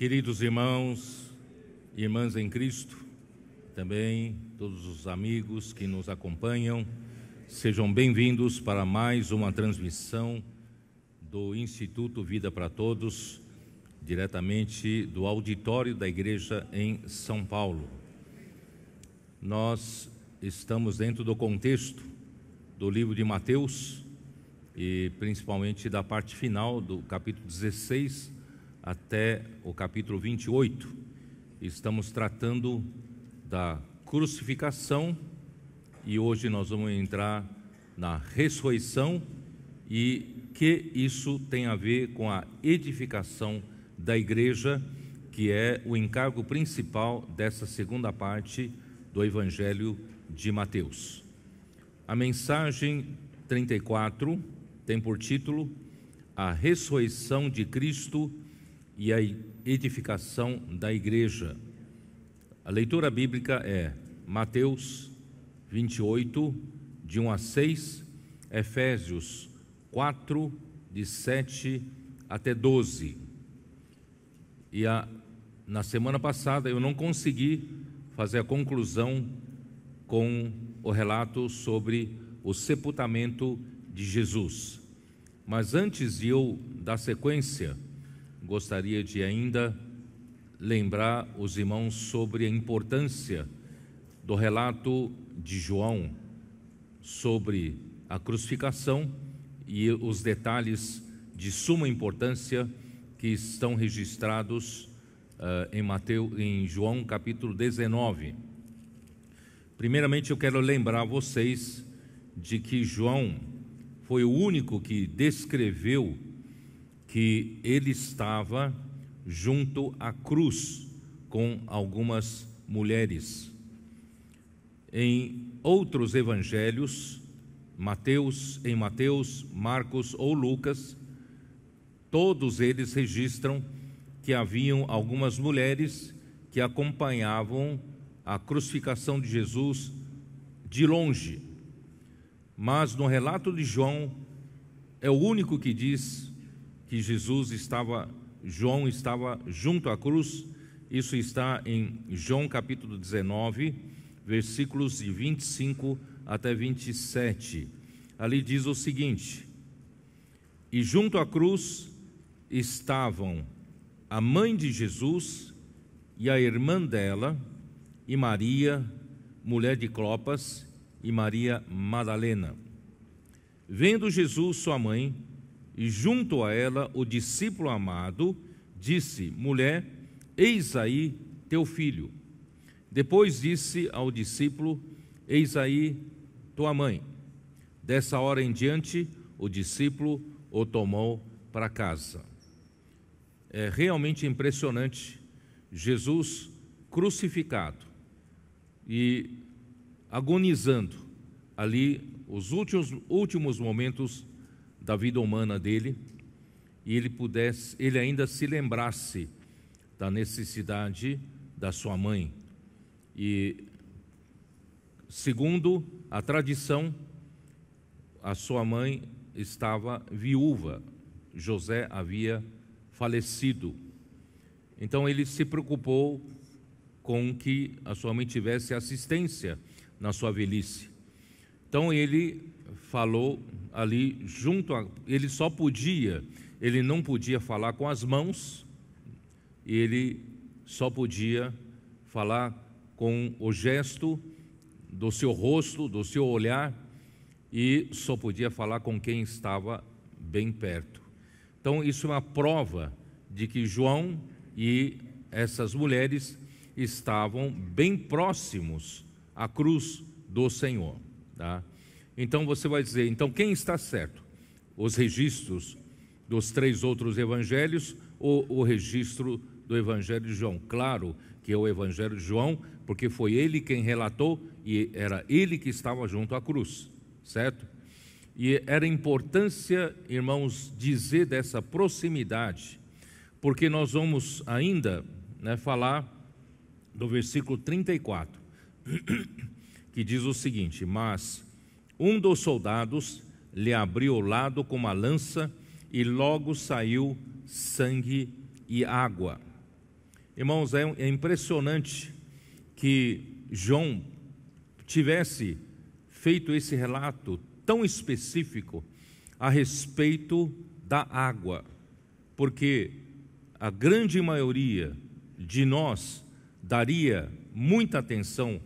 Queridos irmãos e irmãs em Cristo, também todos os amigos que nos acompanham, sejam bem-vindos para mais uma transmissão do Instituto Vida para Todos, diretamente do auditório da Igreja em São Paulo. Nós estamos dentro do contexto do livro de Mateus e principalmente da parte final do capítulo 16 até o capítulo 28. Estamos tratando da crucificação e hoje nós vamos entrar na ressurreição e que isso tem a ver com a edificação da igreja, que é o encargo principal dessa segunda parte do Evangelho de Mateus. A mensagem 34 tem por título A Ressurreição de Cristo e a edificação da igreja. A leitura bíblica é Mateus 28, de 1 a 6, Efésios 4, de 7 até 12. E na semana passada eu não consegui fazer a conclusão com o relato sobre o sepultamento de Jesus. Mas antes de eu dar sequência, gostaria de ainda lembrar os irmãos sobre a importância do relato de João sobre a crucificação e os detalhes de suma importância que estão registrados em João capítulo 19. Primeiramente eu quero lembrar vocês de que João foi o único que descreveu que ele estava junto à cruz com algumas mulheres. Em outros evangelhos, em Mateus, Marcos ou Lucas, todos eles registram que haviam algumas mulheres que acompanhavam a crucificação de Jesus de longe. Mas no relato de João, é o único que diz que João estava junto à cruz. Isso está em João capítulo 19, versículos de 25 até 27. Ali diz o seguinte: E junto à cruz estavam a mãe de Jesus e a irmã dela, e Maria, mulher de Clopas, e Maria Madalena. Vendo Jesus sua mãe, e junto a ela o discípulo amado, disse: Mulher, eis aí teu filho. Depois disse ao discípulo: Eis aí tua mãe. Dessa hora em diante, o discípulo o tomou para casa. É realmente impressionante Jesus crucificado e agonizando ali os últimos momentos da vida humana dele, e ele ainda se lembrasse da necessidade da sua mãe. E segundo a tradição, a sua mãe estava viúva, José havia falecido. Então ele se preocupou com que a sua mãe tivesse assistência na sua velhice. Então ele falou ali ele não podia falar com as mãos, ele só podia falar com o gesto do seu rosto, do seu olhar, e só podia falar com quem estava bem perto. Então isso é uma prova de que João e essas mulheres estavam bem próximos à cruz do Senhor, tá? Então você vai dizer, então quem está certo? Os registros dos 3 outros evangelhos ou o registro do Evangelho de João? Claro que é o Evangelho de João, porque foi ele quem relatou e era ele que estava junto à cruz, certo? E era importância, irmãos, dizer dessa proximidade, porque nós vamos ainda falar do versículo 34, que diz o seguinte: Mas um dos soldados lhe abriu o lado com uma lança e logo saiu sangue e água. Irmãos, é impressionante que João tivesse feito esse relato tão específico a respeito da água, porque a grande maioria de nós daria muita atenção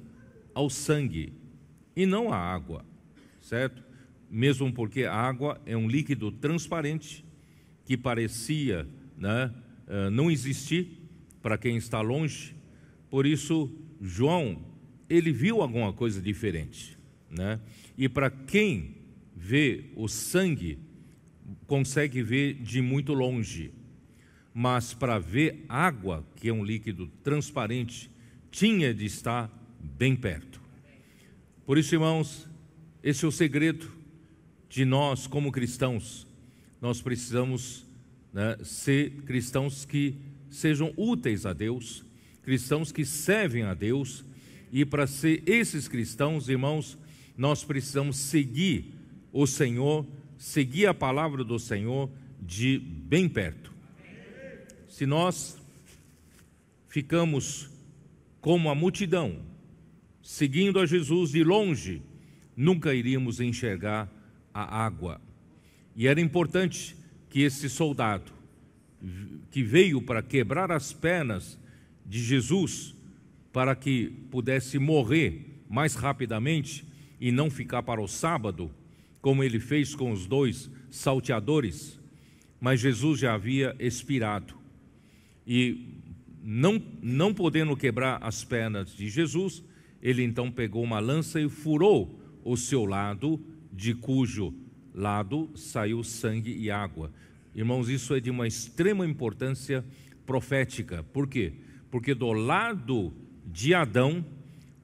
ao sangue e não à água, certo? Mesmo porque a água é um líquido transparente que parecia, não existir para quem está longe. Por isso, João, ele viu alguma coisa diferente, E para quem vê o sangue, consegue ver de muito longe. Mas para ver água, que é um líquido transparente, tinha de estar bem perto. Por isso, irmãos, esse é o segredo de nós como cristãos. Nós precisamos ser cristãos que sejam úteis a Deus, cristãos que servem a Deus, e para ser esses cristãos, irmãos, nós precisamos seguir o Senhor, seguir a palavra do Senhor de bem perto. Se nós ficamos como a multidão, seguindo a Jesus de longe, nunca iríamos enxergar a água. E era importante que esse soldado, que veio para quebrar as pernas de Jesus, para que pudesse morrer mais rapidamente e não ficar para o sábado, como ele fez com os 2 salteadores, mas Jesus já havia expirado. E não podendo quebrar as pernas de Jesus, ele então pegou uma lança e furou o seu lado, de cujo lado saiu sangue e água. Irmãos, isso é de uma extrema importância profética. Por quê? Porque do lado de Adão,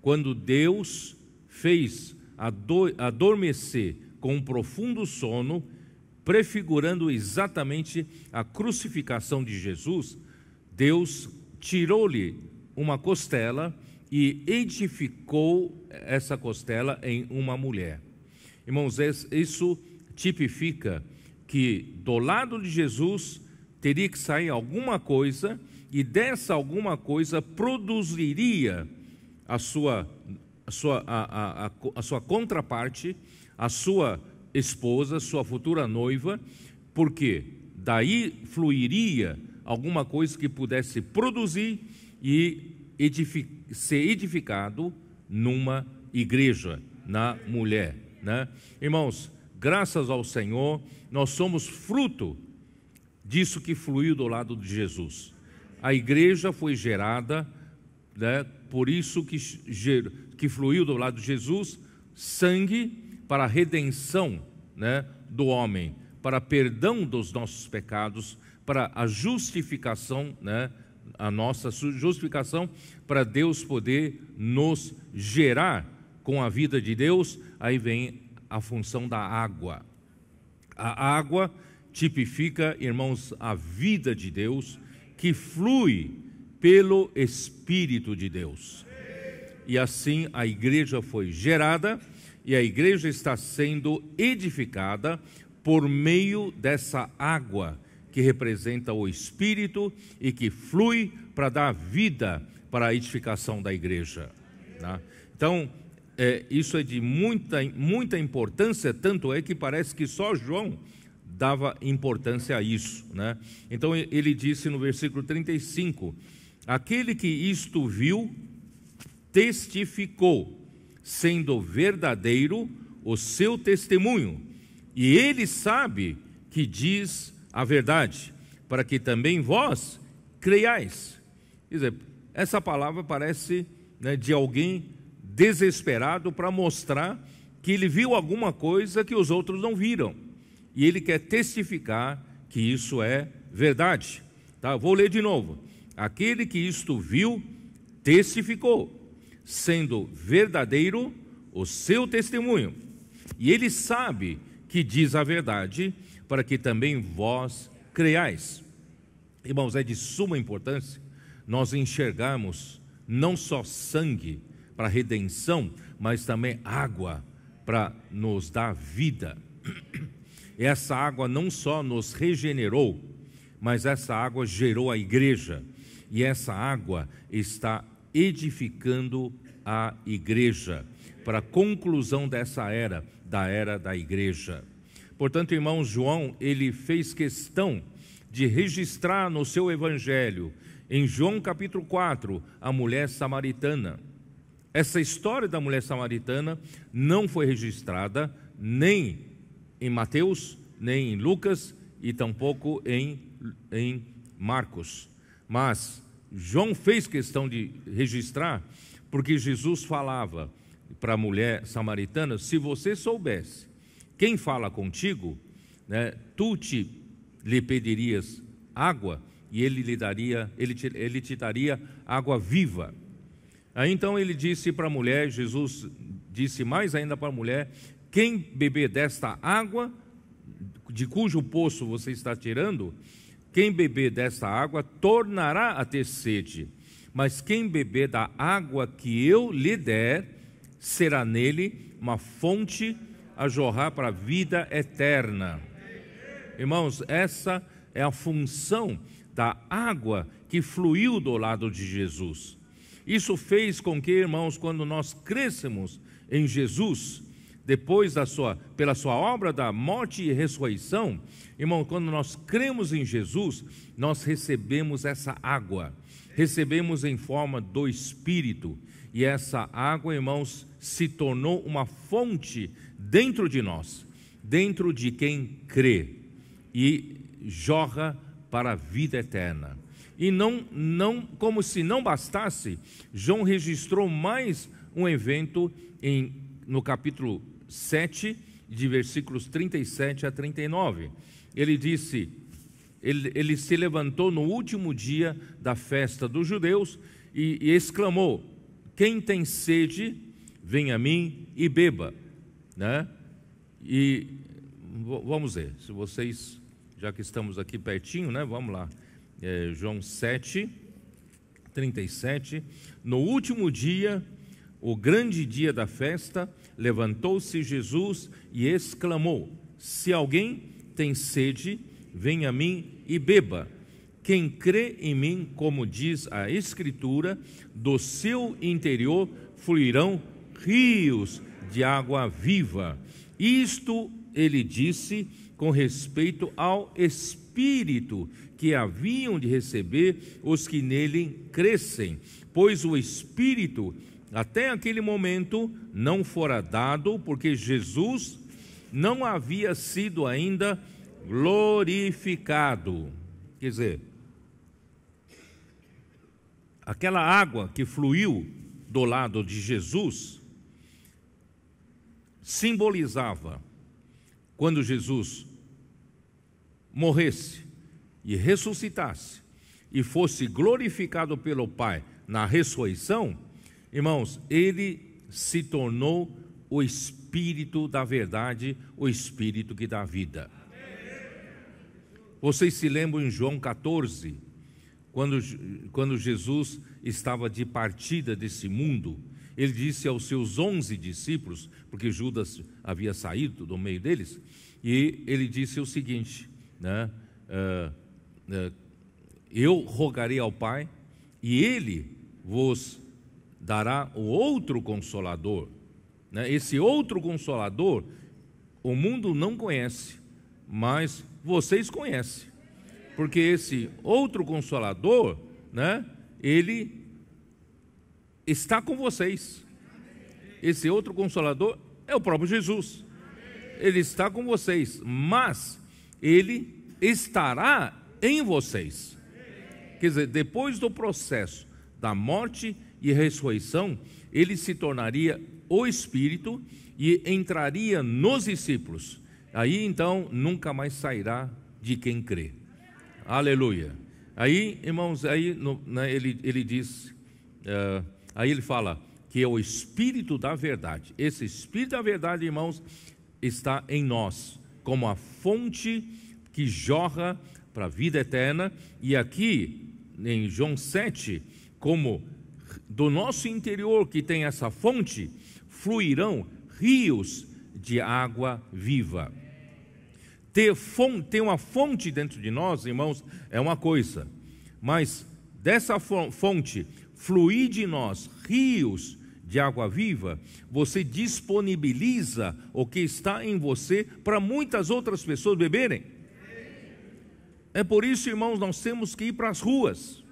quando Deus fez adormecer com um profundo sono, prefigurando exatamente a crucificação de Jesus, Deus tirou-lhe uma costela e edificou essa costela em uma mulher. Irmãos, isso tipifica que do lado de Jesus teria que sair alguma coisa, e dessa alguma coisa produziria a sua contraparte, a sua esposa, sua futura noiva, porque daí fluiria alguma coisa que pudesse produzir e ser edificado numa igreja, na mulher, Irmãos, graças ao Senhor, nós somos fruto disso que fluiu do lado de Jesus. A igreja foi gerada, por isso que fluiu do lado de Jesus sangue para a redenção, do homem, para perdão dos nossos pecados, para a justificação, a nossa justificação, para Deus poder nos gerar com a vida de Deus. Aí vem a função da água. A água tipifica, irmãos, a vida de Deus, que flui pelo Espírito de Deus. E assim a igreja foi gerada, e a igreja está sendo edificada por meio dessa água, que representa o Espírito e que flui para dar vida para a edificação da igreja. Então, isso é de muita importância, tanto é que parece que só João dava importância a isso, Então ele disse no versículo 35, aquele que isto viu, testificou, sendo verdadeiro o seu testemunho, e ele sabe que diz a verdade, para que também vós creiais. Quer dizer, essa palavra parece de alguém desesperado para mostrar que ele viu alguma coisa que os outros não viram, e ele quer testificar que isso é verdade. Vou ler de novo. Aquele que isto viu, testificou, sendo verdadeiro o seu testemunho, e ele sabe que diz a verdade, para que também vós creiais. Irmãos, é de suma importância nós enxergarmos não só sangue para redenção, mas também água para nos dar vida. Essa água não só nos regenerou, mas essa água gerou a igreja. e essa água está edificando a igreja, para a conclusão dessa era da igreja. Portanto, irmãos, João, ele fez questão de registrar no seu evangelho, em João capítulo 4, a mulher samaritana. Essa história da mulher samaritana não foi registrada nem em Mateus, nem em Lucas e tampouco em Marcos. Mas João fez questão de registrar, porque Jesus falava para a mulher samaritana: se você soubesse quem fala contigo, né, lhe pedirias água e ele te daria água viva. Aí então ele disse para a mulher, Jesus disse mais ainda para a mulher: quem beber desta água, de cujo poço você está tirando, quem beber desta água tornará a ter sede, mas quem beber da água que eu lhe der, será nele uma fonte a jorrar para a vida eterna. Irmãos, essa é a função da água que fluiu do lado de Jesus. Isso fez com que, irmãos, quando nós crescemos em Jesus, depois pela sua obra da morte e ressurreição, irmão, quando nós cremos em Jesus, nós recebemos essa água, recebemos em forma do Espírito, e essa água, irmãos, se tornou uma fonte dentro de nós, dentro de quem crê, e jorra para a vida eterna. E não, como se não bastasse, João registrou mais um evento no capítulo 7, de versículos 37 a 39. Ele disse, ele se levantou no último dia da festa dos judeus e exclamou: quem tem sede, venha a mim e beba, né? E vamos ver, se vocês, já que estamos aqui pertinho, né? Vamos lá, João 7, 37. No último dia, o grande dia da festa, levantou-se Jesus e exclamou: se alguém tem sede, venha a mim e beba. Quem crê em mim, como diz a Escritura, do seu interior fluirão rios de água viva. Isto ele disse com respeito ao Espírito que haviam de receber os que nele crescem, pois o Espírito até aquele momento não fora dado, porque Jesus não havia sido ainda glorificado. Quer dizer, aquela água que fluiu do lado de Jesus simbolizava quando Jesus morresse e ressuscitasse e fosse glorificado pelo Pai na ressurreição. Irmãos, ele se tornou o Espírito da verdade, o Espírito que dá vida. Vocês se lembram em João 14, quando Jesus estava de partida desse mundo, ele disse aos seus 11 discípulos, porque Judas havia saído do meio deles, e ele disse o seguinte, né? Eu rogarei ao Pai, e Ele vos dará o outro Consolador, né? Esse outro Consolador, o mundo não conhece, mas vocês conhecem, porque esse outro Consolador, né? Ele está com vocês. Esse outro Consolador é o próprio Jesus. Ele está com vocês, mas Ele estará em vocês. Quer dizer, depois do processo da morte e ressurreição, Ele se tornaria o Espírito e entraria nos discípulos. Aí então nunca mais sairá de quem crê. Aleluia. Aí, irmãos, aí ele diz, aí ele fala que é o Espírito da verdade. Esse Espírito da verdade, irmãos, está em nós, como a fonte que jorra para a vida eterna. E aqui em João 7, como do nosso interior que tem essa fonte, fluirão rios de água viva. Ter uma fonte dentro de nós, irmãos, é uma coisa, mas dessa fonte fluir de nós rios de água viva, você disponibiliza o que está em você para muitas outras pessoas beberem. É por isso, irmãos, nós temos que ir para as ruas.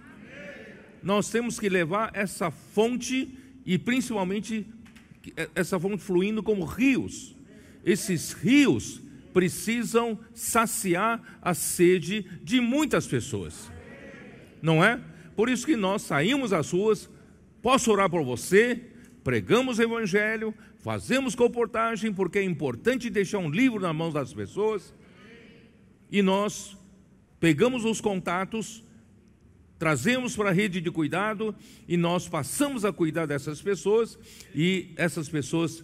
Nós temos que levar essa fonte, e principalmente essa fonte fluindo como rios. Esses rios precisam saciar a sede de muitas pessoas, não é? Por isso que nós saímos às ruas. Posso orar por você, pregamos o evangelho, fazemos comportagem, porque é importante deixar um livro nas mãos das pessoas, e nós pegamos os contatos, trazemos para a rede de cuidado, e nós passamos a cuidar dessas pessoas, e essas pessoas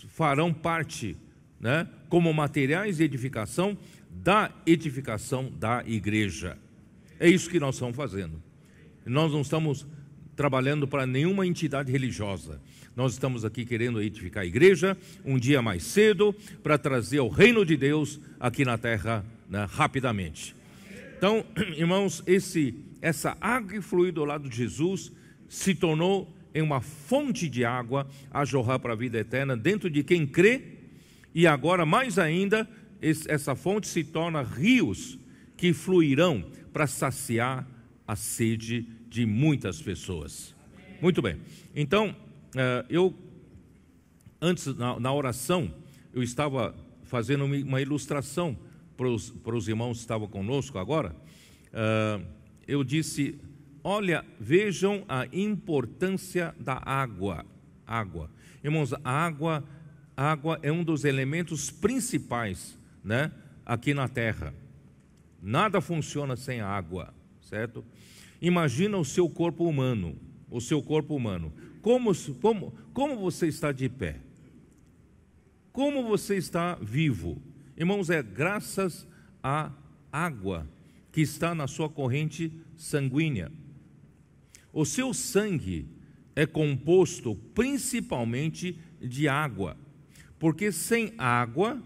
farão parte, né, como materiais de edificação da igreja. É isso que nós estamos fazendo. Nós não estamos trabalhando para nenhuma entidade religiosa. Nós estamos aqui querendo edificar a igreja um dia mais cedo, para trazer o reino de Deus aqui na terra, né, rapidamente. Então, irmãos, essa água que fluiu do lado de Jesus se tornou em uma fonte de água a jorrar para a vida eterna dentro de quem crê, e agora, mais ainda, essa fonte se torna rios que fluirão para saciar a sede de muitas pessoas. Muito bem. Então, antes, na oração, eu estava fazendo uma ilustração para os irmãos que estavam conosco agora. Eu disse: olha, vejam a importância da água. Irmãos, a água é um dos elementos principais, né, aqui na terra. Nada funciona sem água, certo? Imagina o seu corpo humano. Como você está de pé? Como você está vivo? Irmãos, é graças à água que está na sua corrente sanguínea. O seu sangue é composto principalmente de água, porque sem água,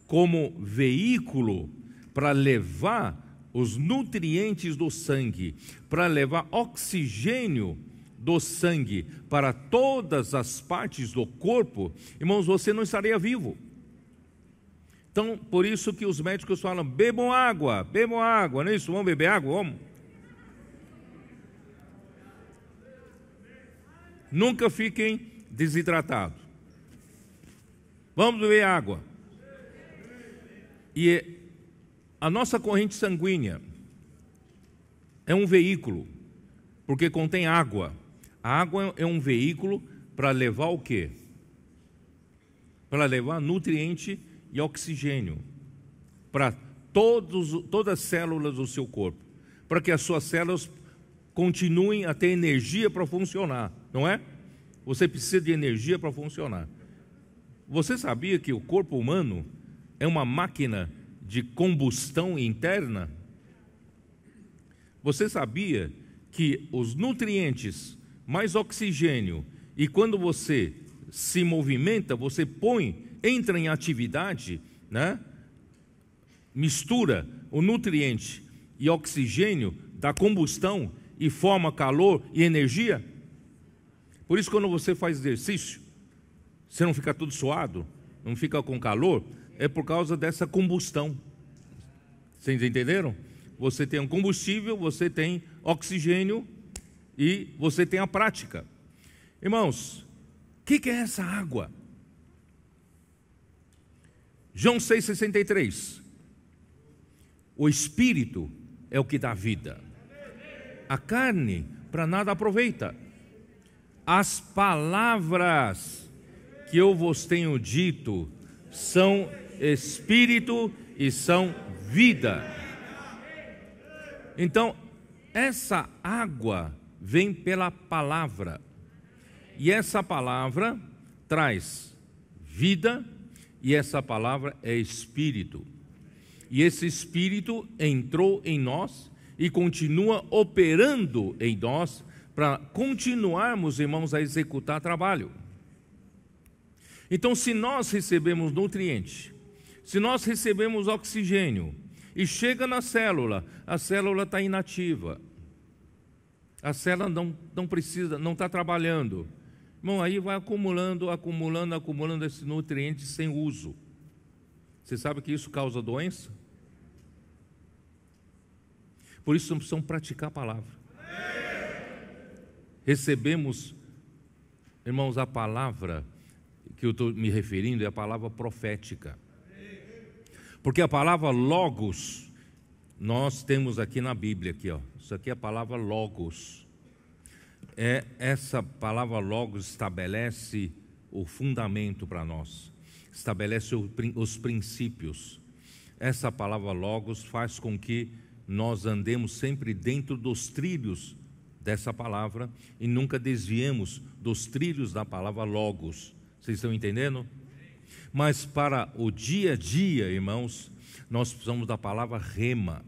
como veículo para levar os nutrientes do sangue, para levar oxigênio do sangue para todas as partes do corpo, irmãos, você não estaria vivo. Então, por isso que os médicos falam: bebam água, não é isso? Vamos beber água, vamos? Nunca fiquem desidratados. Vamos beber água. E a nossa corrente sanguínea é um veículo, porque contém água. A água é um veículo para levar o quê? Para levar nutriente e oxigênio para todas as células do seu corpo, para que as suas células continuem a ter energia para funcionar, não é? Você precisa de energia para funcionar. Você sabia que o corpo humano é uma máquina de combustão interna? Você sabia que os nutrientes mais oxigênio, e quando você se movimenta, você entra em atividade, né? Mistura o nutriente e oxigênio da combustão e forma calor e energia. Por isso, quando você faz exercício, você não fica tudo suado, não fica com calor, é por causa dessa combustão. Vocês entenderam? Você tem um combustível, você tem oxigênio e você tem a prática. Irmãos, o que é essa água? João 6,63. O Espírito é o que dá vida. A carne para nada aproveita. As palavras que eu vos tenho dito são Espírito e são vida. Então, essa água vem pela palavra. E essa palavra traz vida, e essa palavra é Espírito. E esse Espírito entrou em nós e continua operando em nós para continuarmos, irmãos, a executar trabalho. Então, se nós recebemos nutriente, se nós recebemos oxigênio e chega na célula, a célula está inativa. A célula não precisa, não está trabalhando. Irmão, aí vai acumulando esses nutrientes sem uso. Você sabe que isso causa doença? Por isso, precisamos praticar a palavra. Recebemos, irmãos, a palavra que eu estou me referindo é a palavra profética. Porque a palavra logos, nós temos aqui na Bíblia, aqui, ó. Isso aqui é a palavra logos. Essa palavra logos estabelece o fundamento para nós, estabelece os princípios. Essa palavra logos faz com que nós andemos sempre dentro dos trilhos dessa palavra e nunca desviemos dos trilhos da palavra logos. Vocês estão entendendo? Mas para o dia a dia, irmãos, nós precisamos da palavra rema.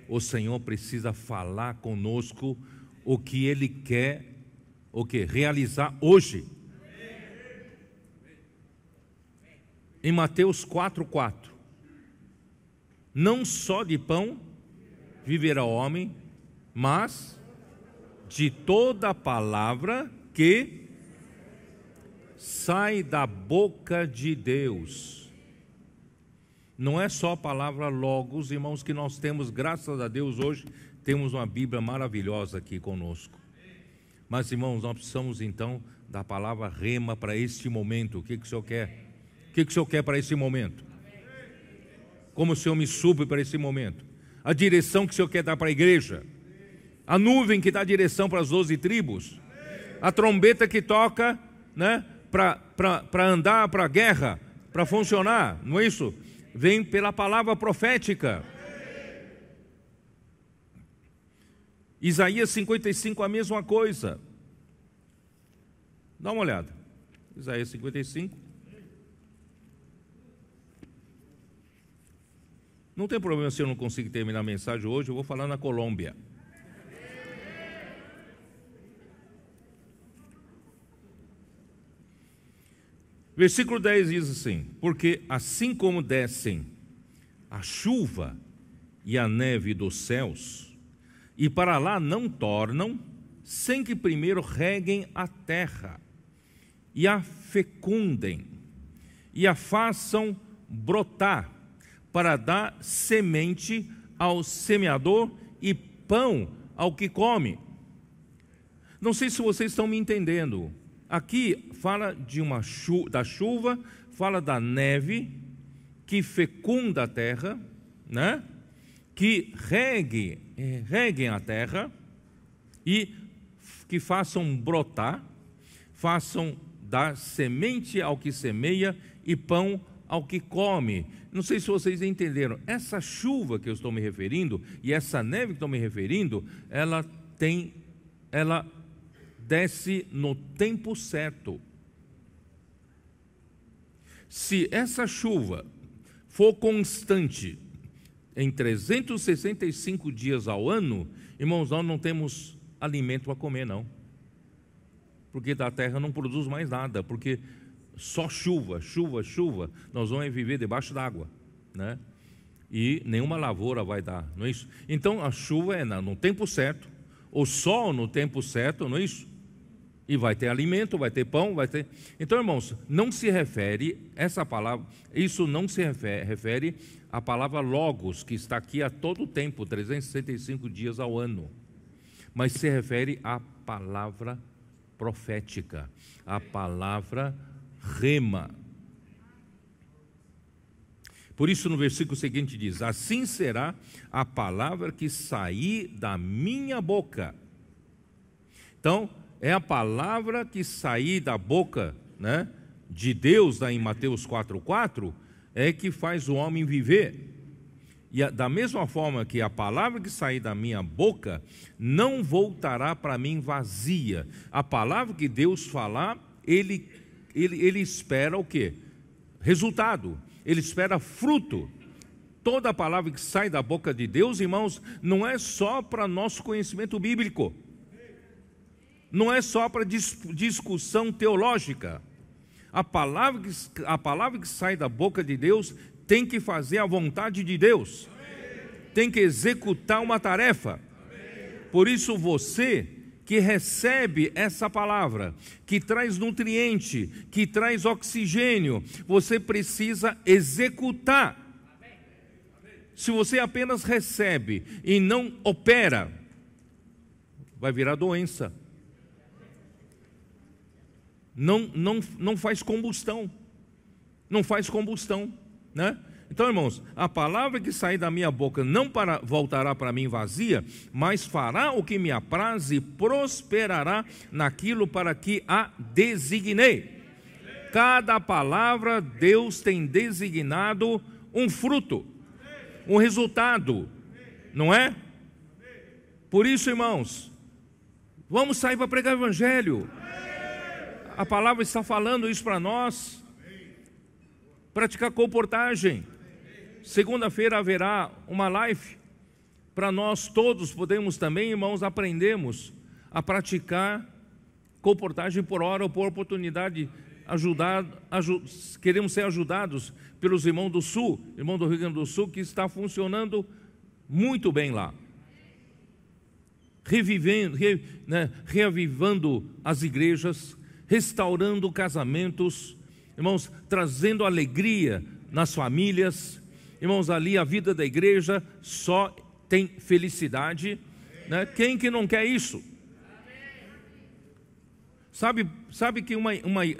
O Senhor precisa falar conosco o que Ele quer, realizar hoje. Em Mateus 4:4, não só de pão viverá o homem, mas de toda a palavra que sai da boca de Deus. Não é só a palavra logos, irmãos, que nós temos, graças a Deus, hoje temos uma Bíblia maravilhosa aqui conosco. Mas, irmãos, nós precisamos então da palavra rema para este momento. O que o Senhor quer? O que o Senhor quer para esse momento? Como o Senhor me supre para esse momento? A direção que o Senhor quer dar para a igreja? A nuvem que dá a direção para as 12 tribos? A trombeta que toca, né, para andar para a guerra, para funcionar, não é isso? Vem pela palavra profética. Isaías 55, a mesma coisa. Dá uma olhada. Isaías 55. Não tem problema se eu não conseguir terminar a mensagem hoje, eu vou falar na Colômbia. Versículo 10 diz assim: porque assim como descem a chuva e a neve dos céus, e para lá não tornam, sem que primeiro reguem a terra, e a fecundem, e a façam brotar, para dar semente ao semeador e pão ao que come. Não sei se vocês estão me entendendo. Aqui fala da chuva, fala da neve que fecunda a terra, né? Que reguem a terra e que façam brotar, façam dar semente ao que semeia e pão ao que come. Não sei se vocês entenderam. Essa chuva que eu estou me referindo e essa neve que estou me referindo, ela desce no tempo certo. Se essa chuva for constante em 365 dias ao ano, irmãos, nós não temos alimento para comer, não. Porque da terra não produz mais nada, porque só chuva, nós vamos viver debaixo d'água, né? E nenhuma lavoura vai dar, não é isso? Então a chuva é no tempo certo, o sol no tempo certo, não é isso? E vai ter alimento, vai ter pão, vai ter... Então, irmãos, não se refere, essa palavra, isso não se refere à palavra logos, que está aqui a todo tempo, 365 dias ao ano, mas se refere à palavra profética, à palavra rema. Por isso no versículo seguinte diz: assim será a palavra que sair da minha boca. Então, é a palavra que sair da boca, né, de Deus, em Mateus 4:4, é que faz o homem viver. E da mesma forma que a palavra que sair da minha boca não voltará para mim vazia. A palavra que Deus falar, ele espera o quê? Resultado. Ele espera fruto. Toda a palavra que sai da boca de Deus, irmãos, não é só para nosso conhecimento bíblico. Não é só para discussão teológica. A palavra que sai da boca de Deus tem que fazer a vontade de Deus. Tem que executar uma tarefa. Por isso você que recebe essa palavra, que traz nutriente, que traz oxigênio, você precisa executar. Se você apenas recebe e não opera, vai virar doença. Não faz combustão. Não faz combustão, né? Então, irmãos, a palavra que sair da minha boca não voltará para mim vazia, mas fará o que me apraz e prosperará naquilo para que a designei. Cada palavra Deus tem designado um fruto, um resultado, não é? Por isso, irmãos, vamos sair para pregar o evangelho. A palavra está falando isso para nós. Praticar comportagem. Segunda-feira haverá uma live para nós todos podemos também, irmãos, aprendemos a praticar comportagem por hora ou por oportunidade. Queremos ser ajudados pelos irmãos do Sul, irmão do Rio Grande do Sul, que está funcionando muito bem lá, reavivando as igrejas, restaurando casamentos, irmãos, trazendo alegria nas famílias. Irmãos, ali a vida da igreja só tem felicidade, né? Quem que não quer isso? Sabe que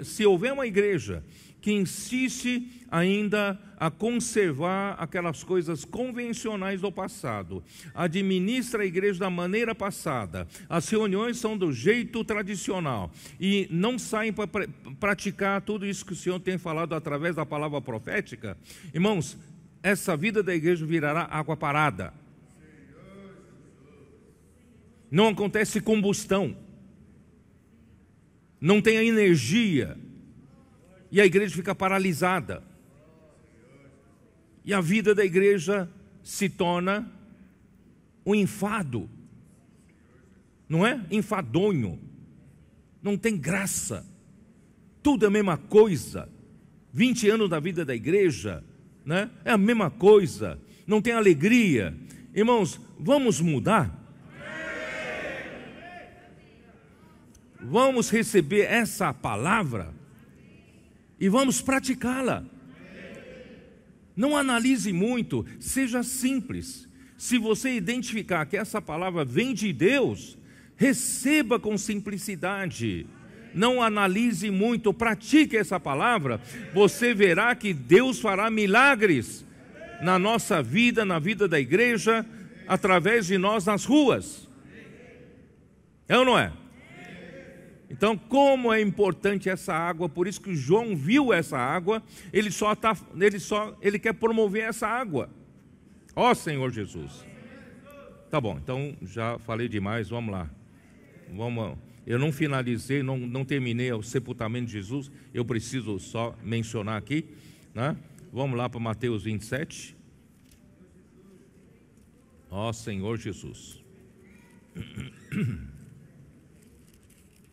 se houver uma igreja que insiste ainda a conservar aquelas coisas convencionais do passado, administra a igreja da maneira passada, as reuniões são do jeito tradicional e não saem para praticar tudo isso que o Senhor tem falado através da palavra profética, irmãos, essa vida da igreja virará água parada. Não acontece combustão, não tem a energia, e a igreja fica paralisada. E a vida da igreja se torna um enfado, não é? Enfadonho, não tem graça, tudo é a mesma coisa. 20 anos da vida da igreja, né? É a mesma coisa, não tem alegria. Irmãos, vamos mudar? Vamos receber essa palavra e vamos praticá-la. Não analise muito, seja simples. Se você identificar que essa palavra vem de Deus, receba com simplicidade. Não analise muito, pratique essa palavra. Você verá que Deus fará milagres na nossa vida, na vida da igreja, através de nós nas ruas. É ou não é? Então, como é importante essa água, por isso que João viu essa água, ele quer promover essa água. Ó Senhor Jesus. Tá bom, então já falei demais, vamos lá. Eu não finalizei, não terminei o sepultamento de Jesus, eu preciso só mencionar aqui, né? Vamos lá para Mateus 27. Ó Senhor Jesus.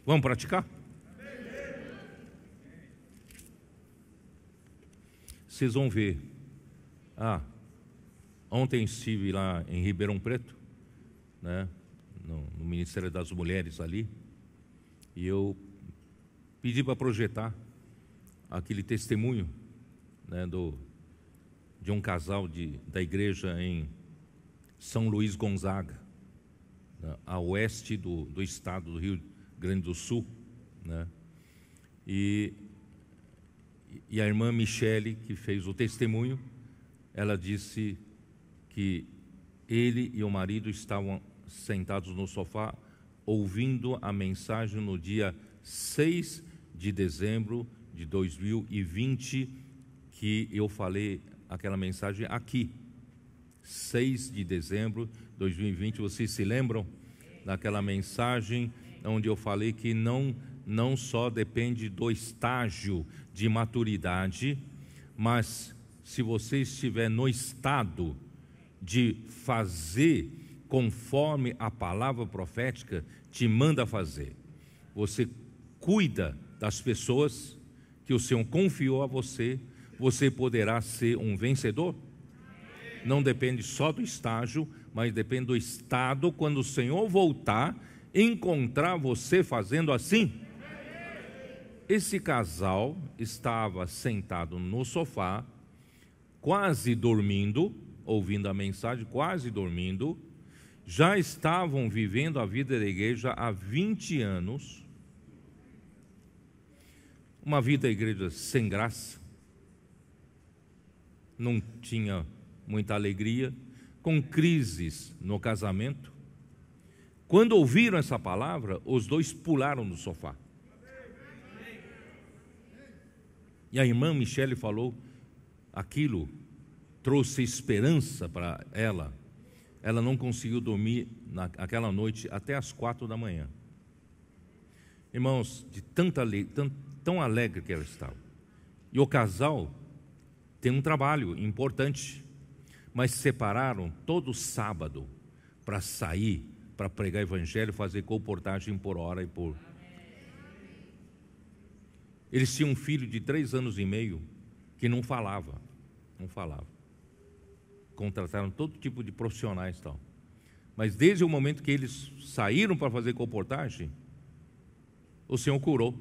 Vamos praticar? Vocês vão ver. Ontem estive lá em Ribeirão Preto, né, no Ministério das Mulheres ali, e eu pedi para projetar aquele testemunho, né, de um casal da igreja em São Luís Gonzaga, né, a oeste do estado do Rio Grande do Sul, né? E a irmã Michele, que fez o testemunho, ela disse que ele e o marido estavam sentados no sofá ouvindo a mensagem no dia 6 de dezembro de 2020, que eu falei aquela mensagem aqui. 6 de dezembro de 2020, vocês se lembram daquela mensagem onde eu falei que não só depende do estágio de maturidade, mas se você estiver no estado de fazer conforme a palavra profética te manda fazer, você cuida das pessoas que o Senhor confiou a você, você poderá ser um vencedor. Não depende só do estágio, mas depende do estado quando o Senhor voltar, encontrar você fazendo assim. Esse casal estava sentado no sofá, quase dormindo, ouvindo a mensagem, quase dormindo. Já estavam vivendo a vida da igreja há 20 anos. Uma vida da igreja sem graça. Não tinha muita alegria, com crises no casamento. Quando ouviram essa palavra, os dois pularam do sofá. E a irmã Michele falou, aquilo trouxe esperança para ela. Ela não conseguiu dormir naquela noite até as 4 da manhã. Irmãos, de tão alegre que ela estava. E o casal tem um trabalho importante, mas se separaram todo sábado para sair, para pregar evangelho, fazer colportagem por hora e por... Eles tinham um filho de 3 anos e meio que não falava. Contrataram todo tipo de profissionais e tal. Mas desde o momento que eles saíram para fazer colportagem, o Senhor curou.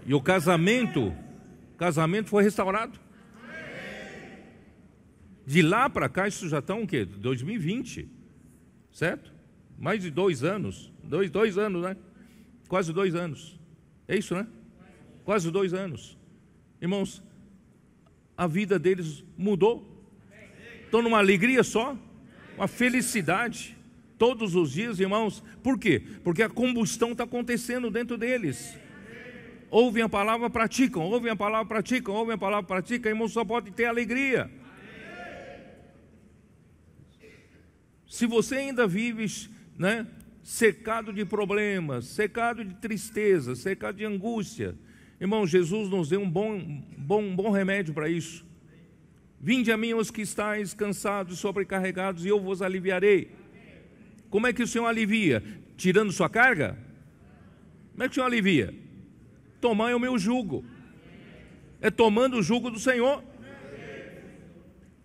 E o casamento foi restaurado. De lá para cá, isso já está o quê? 2020, certo? Mais de 2 anos. 2 anos, né? Quase 2 anos. É isso, né? Quase 2 anos. Irmãos, a vida deles mudou. Estão numa alegria só, uma felicidade, todos os dias, irmãos. Por quê? Porque a combustão está acontecendo dentro deles. Ouvem a palavra, praticam, ouvem a palavra, praticam, ouvem a palavra, praticam. Irmãos, só pode ter alegria. Se você ainda vive, né, cercado de problemas, cercado de tristeza, cercado de angústia, irmão, Jesus nos deu um bom remédio para isso. Vinde a mim os que estáis cansados e sobrecarregados, e eu vos aliviarei. Como é que o Senhor alivia? Tirando sua carga? Como é que o Senhor alivia? Tomai o meu jugo. É tomando o jugo do Senhor.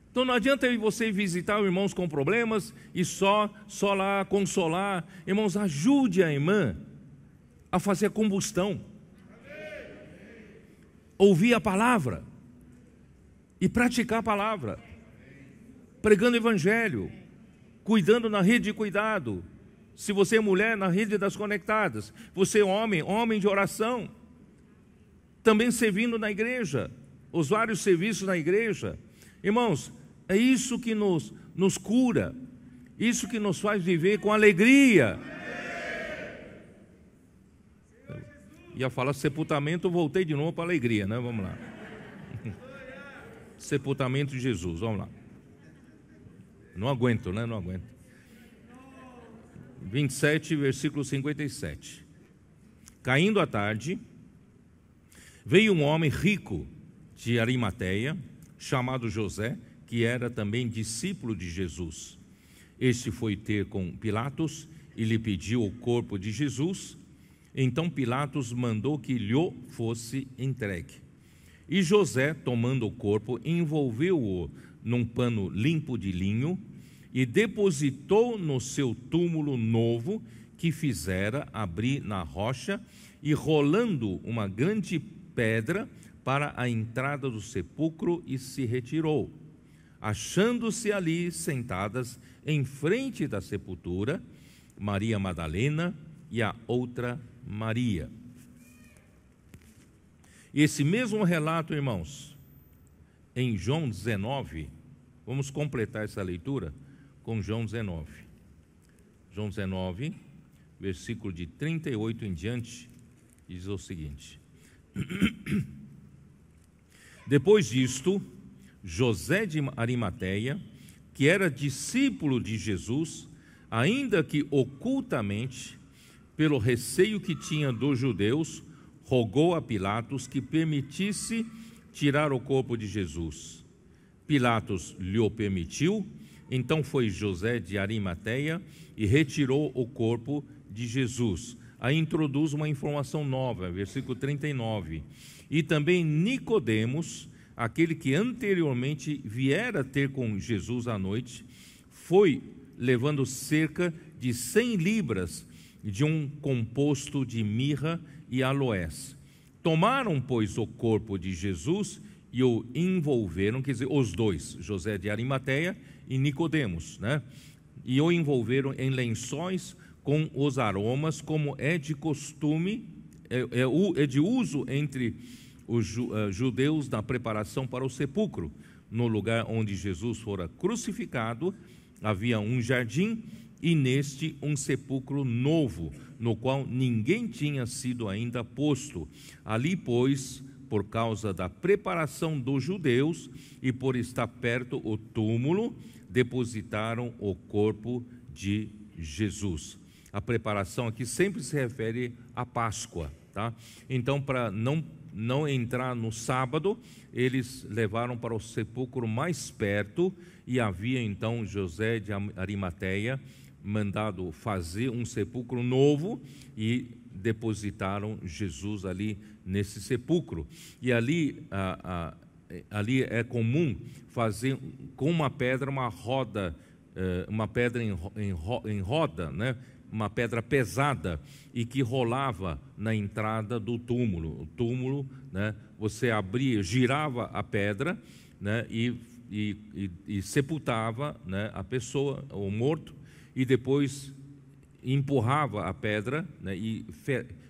Então não adianta você visitar irmãos com problemas e só lá consolar. Irmãos, ajude a irmã a fazer a combustão. Ouvir a palavra e praticar a palavra. Pregando o evangelho, cuidando na rede de cuidado. Se você é mulher, na rede das conectadas. Você é homem de oração. Também servindo na igreja, os vários serviços na igreja. Irmãos, é isso que nos cura, isso que nos faz viver com alegria. Ia falar sepultamento, voltei de novo para a alegria, né? Vamos lá. Sepultamento de Jesus, vamos lá. Não aguento, né? Não aguento. 27, versículo 57. Caindo a tarde, veio um homem rico de Arimateia, chamado José, que era também discípulo de Jesus. Este foi ter com Pilatos e lhe pediu o corpo de Jesus. Então Pilatos mandou que lhe fosse entregue. E José, tomando o corpo, envolveu-o num pano limpo de linho e depositou no seu túmulo novo que fizera abrir na rocha, e rolando uma grande pedra para a entrada do sepulcro, e se retirou. Achando-se ali sentadas em frente da sepultura Maria Madalena e a outra Maria. Esse mesmo relato, irmãos, em João 19, vamos completar essa leitura com João 19. João 19, versículo de 38 em diante, diz o seguinte: Depois disto, José de Arimateia, que era discípulo de Jesus, ainda que ocultamente, pelo receio que tinha dos judeus, rogou a Pilatos que permitisse tirar o corpo de Jesus. Pilatos lhe o permitiu. Então foi José de Arimateia e retirou o corpo de Jesus. Aí introduz uma informação nova, versículo 39. E também Nicodemos, aquele que anteriormente viera ter com Jesus à noite, foi levando cerca de 100 libras de um composto de mirra e aloés. Tomaram, pois, o corpo de Jesus e o envolveram, quer dizer, os dois, José de Arimateia e Nicodemos, né? E o envolveram em lençóis com os aromas, como é de costume, é de uso entre os judeus na preparação para o sepulcro. No lugar onde Jesus fora crucificado, havia um jardim, e neste um sepulcro novo, no qual ninguém tinha sido ainda posto. Ali, pois, por causa da preparação dos judeus e por estar perto o túmulo, depositaram o corpo de Jesus. A preparação aqui sempre se refere à Páscoa, tá? Então, para não entrar no sábado, eles levaram para o sepulcro mais perto, e havia então José de Arimateia mandado fazer um sepulcro novo e depositaram Jesus ali nesse sepulcro. E ali é comum fazer com uma pedra uma roda, uma pedra em roda, né? Uma pedra pesada, e que rolava na entrada do túmulo. O túmulo, né? Você abria, girava a pedra, né? E sepultava, né, a pessoa, o morto, e depois empurrava a pedra, né, e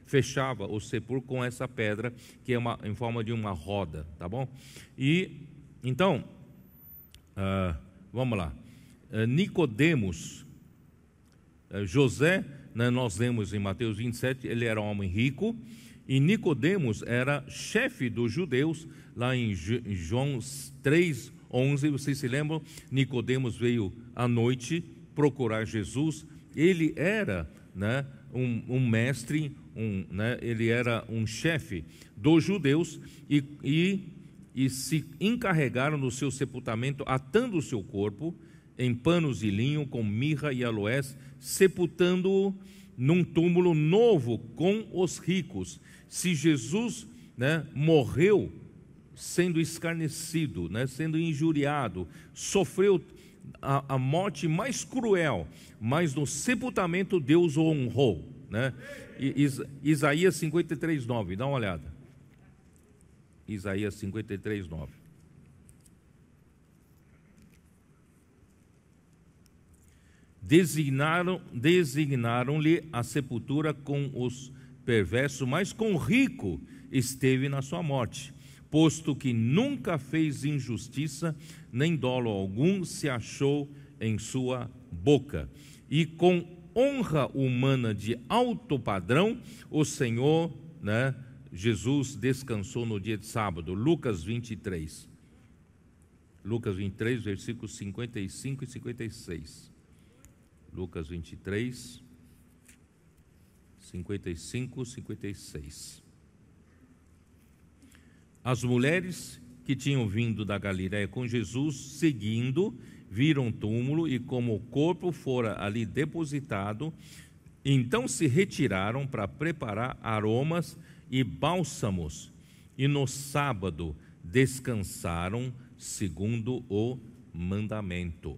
fechava o sepulcro com essa pedra, que é em forma de uma roda, tá bom? E então, vamos lá. Nicodemos, José, né, nós lemos em Mateus 27, ele era um homem rico, e Nicodemos era chefe dos judeus, lá em João 3:11, vocês se lembram? Nicodemos veio à noite procurar Jesus. Ele era, né, um mestre, né, ele era um chefe dos judeus, e se encarregaram do seu sepultamento, atando o seu corpo em panos de linho com mirra e aloés, sepultando-o num túmulo novo com os ricos. Se Jesus, né, morreu sendo escarnecido, né, sendo injuriado, sofreu a morte mais cruel, mas no sepultamento Deus o honrou, né? Isaías 53:9, dá uma olhada. Isaías 53:9. Designaram-lhe a sepultura com os perversos, mas com o rico esteve na sua morte, posto que nunca fez injustiça, nem dolo algum se achou em sua boca. E com honra humana de alto padrão, o Senhor, né, Jesus descansou no dia de sábado. Lucas 23, versículos 55 e 56. Lucas 23, 55 e 56. As mulheres que tinham vindo da Galiléia com Jesus, seguindo, viram o túmulo, e como o corpo fora ali depositado, então se retiraram para preparar aromas e bálsamos, e no sábado descansaram segundo o mandamento,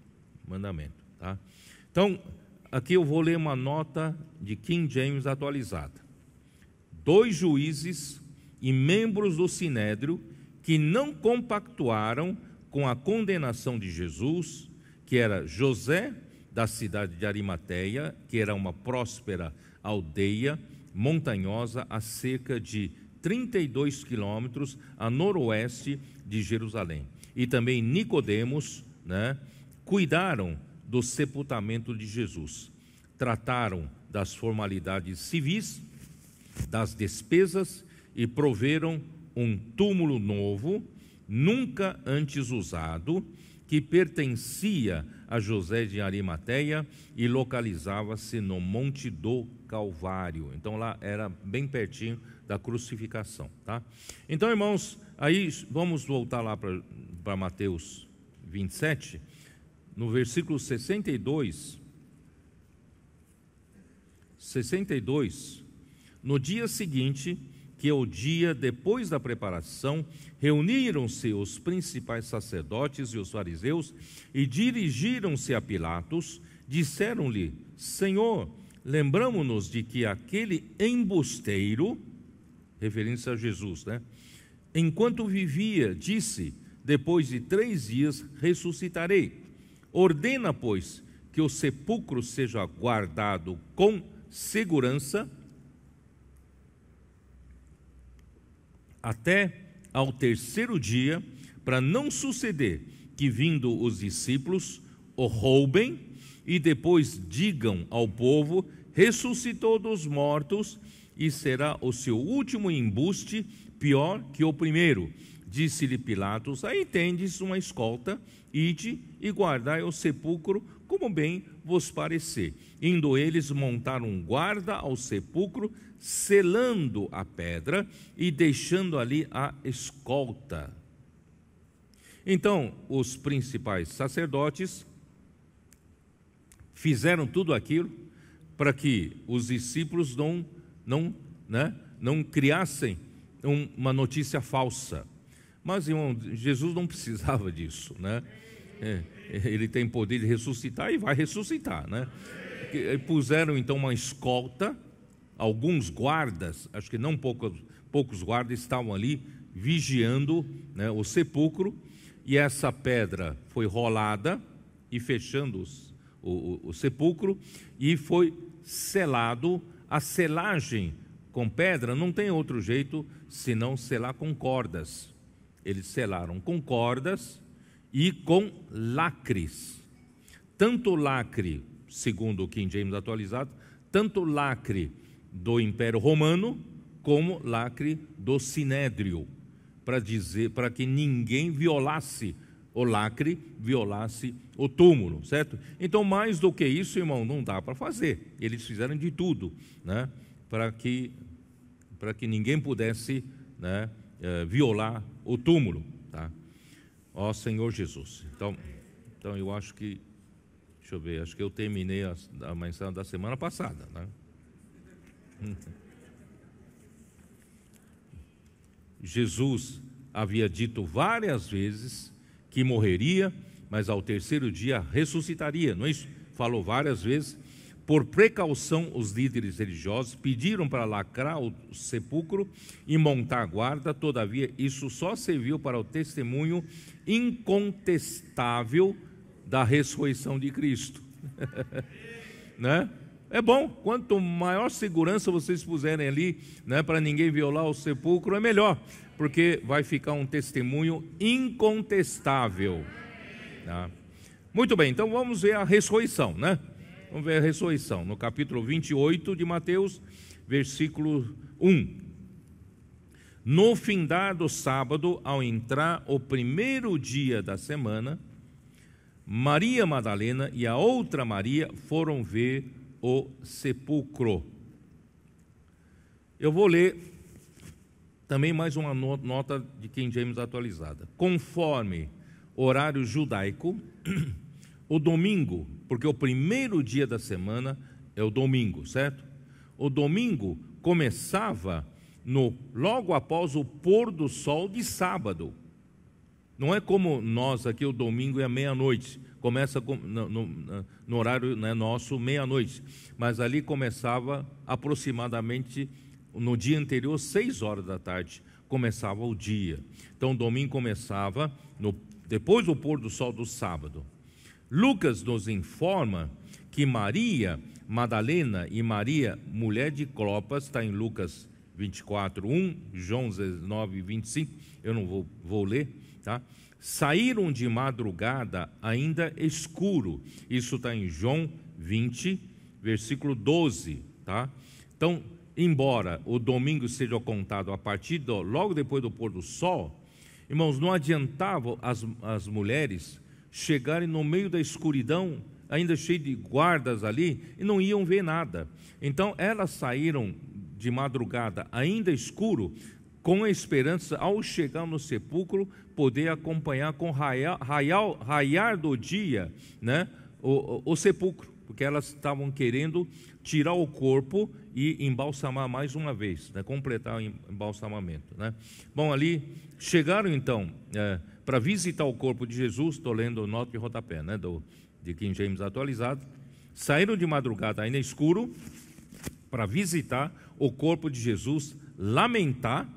tá? Então, aqui eu vou ler uma nota de King James atualizada. 2 juízes e membros do Sinédrio que não compactuaram com a condenação de Jesus, que era José, da cidade de Arimateia, que era uma próspera aldeia montanhosa a cerca de 32 quilômetros a noroeste de Jerusalém. E também Nicodemos, né, cuidaram do sepultamento de Jesus. Trataram das formalidades civis, das despesas, e proveram um túmulo novo, nunca antes usado, que pertencia a José de Arimateia e localizava-se no Monte do Calvário. Então lá era bem pertinho da crucificação, tá? Então, irmãos, aí vamos voltar lá para Mateus 27, no versículo 62, no dia seguinte, que o dia depois da preparação, reuniram-se os principais sacerdotes e os fariseus e dirigiram-se a Pilatos, disseram-lhe: Senhor, lembramo-nos de que aquele embusteiro, referindo-se a Jesus, enquanto vivia, disse: depois de 3 dias ressuscitarei. Ordena, pois, que o sepulcro seja guardado com segurança até ao 3º dia, para não suceder que, vindo os discípulos, o roubem e depois digam ao povo: ressuscitou dos mortos, e será o seu último embuste pior que o primeiro. Disse-lhe Pilatos: aí tendes uma escolta, ide e guardai o sepulcro como bem vos parecer. Indo eles, montaram guarda ao sepulcro, selando a pedra e deixando ali a escolta. Então, os principais sacerdotes fizeram tudo aquilo para que os discípulos não criassem uma notícia falsa. Mas, irmão, Jesus não precisava disso, Ele tem poder de ressuscitar e vai ressuscitar, Puseram então uma escolta, alguns guardas, acho que não poucos guardas estavam ali vigiando, o sepulcro, e essa pedra foi rolada e fechando o sepulcro, e foi selado. A selagem com pedra não tem outro jeito senão selar com cordas. Eles selaram com cordas e com lacres. Tanto lacre, segundo o King James atualizado, tanto lacre do Império Romano como lacre do Sinédrio, para que ninguém violasse o lacre, violasse o túmulo, certo? Então, mais do que isso, irmão, não dá para fazer. Eles fizeram de tudo, para que ninguém pudesse, violar o túmulo, Ó Senhor Jesus. Então eu acho que, deixa eu ver, acho que eu terminei a mensagem da semana passada, Jesus havia dito várias vezes que morreria, mas ao 3º dia ressuscitaria, não é isso? Falou várias vezes. Por precaução, os líderes religiosos pediram para lacrar o sepulcro e montar guarda. Todavia, isso só serviu para o testemunho incontestável da ressurreição de Cristo. É bom, quanto maior segurança vocês puserem ali, para ninguém violar o sepulcro, é melhor, porque vai ficar um testemunho incontestável. Muito bem, então vamos ver a ressurreição, Vamos ver a ressurreição, no capítulo 28 de Mateus, versículo 1. No findar do sábado, ao entrar o 1º dia da semana, Maria Madalena e a outra Maria foram ver o sepulcro. Eu vou ler também mais uma nota de King James atualizada. Conforme horário judaico, o domingo, porque o 1º dia da semana é o domingo, certo? O domingo começava logo após o pôr do sol de sábado. Não é como nós aqui, o domingo é à meia-noite, começa no horário nosso, meia-noite, mas ali começava aproximadamente no dia anterior, 6 horas da tarde, começava o dia. Então o domingo começava depois do pôr do sol do sábado. Lucas nos informa que Maria Madalena e Maria, mulher de Clopas, está em Lucas 24, 1, João 19, 25, eu não vou ler, saíram de madrugada ainda escuro, isso está em João 20, versículo 12, Então, embora o domingo seja contado a partir logo depois do pôr do sol, irmãos, não adiantava as mulheres chegarem no meio da escuridão, ainda cheio de guardas ali, e não iam ver nada. Então elas saíram de madrugada, ainda escuro, com a esperança, ao chegar no sepulcro, poder acompanhar com raiar do dia, o sepulcro. porque elas estavam querendo tirar o corpo e embalsamar mais uma vez, né? Completar o embalsamamento, né? Bom, ali chegaram então para visitar o corpo de Jesus. Estou lendo o nota de rodapé, né? De King James atualizado. Saíram de madrugada ainda escuro para visitar o corpo de Jesus, lamentar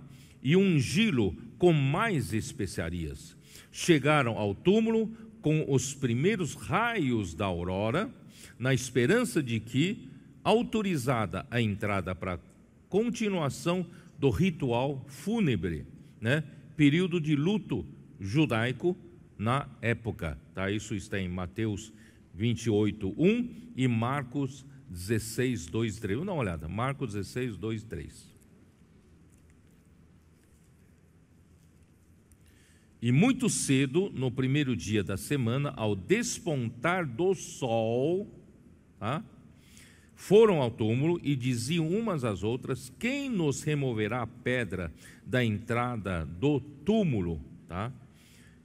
e ungí-lo com mais especiarias. Chegaram ao túmulo com os primeiros raios da aurora, na esperança de que, autorizada a entrada para continuação do ritual fúnebre, né, período de luto judaico na época, tá? Isso está em Mateus 28:1 e Marcos 16:2, 3. Vamos dar uma olhada. Marcos 16:2, 3. E muito cedo, no primeiro dia da semana, ao despontar do sol, tá, foram ao túmulo e diziam umas às outras: quem nos removerá a pedra da entrada do túmulo? Tá?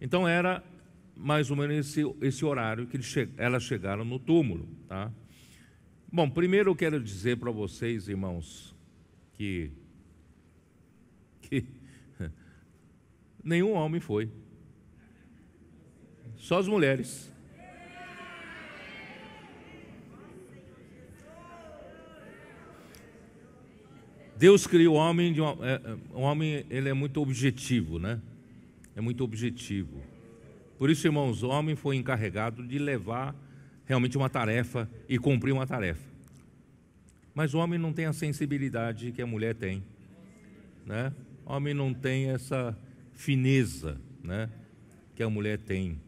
Então era mais ou menos esse horário que elas chegaram no túmulo. Tá? Bom, primeiro eu quero dizer para vocês, irmãos, que nenhum homem foi, só as mulheres. Deus criou o homem o homem, ele é muito objetivo, né? É muito objetivo. Por isso, irmãos, o homem foi encarregado de levar realmente uma tarefa e cumprir uma tarefa. Mas o homem não tem a sensibilidade que a mulher tem, né? O homem não tem essa fineza, né, que a mulher tem,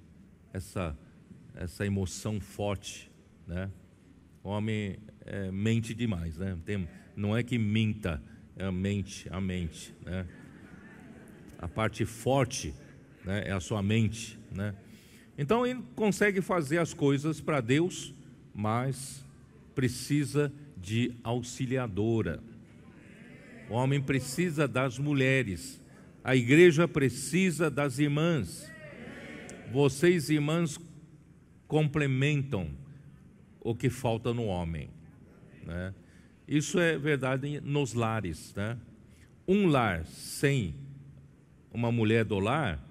essa emoção forte, né? O homem mente demais, né? Não é que minta, é a mente, né? A parte forte, né, é a sua mente, né? Então ele consegue fazer as coisas para Deus, mas precisa de auxiliadora. O homem precisa das mulheres. A igreja precisa das irmãs. Vocês, irmãs, complementam o que falta no homem, né? Isso é verdade nos lares, né? Um lar sem uma mulher do lar,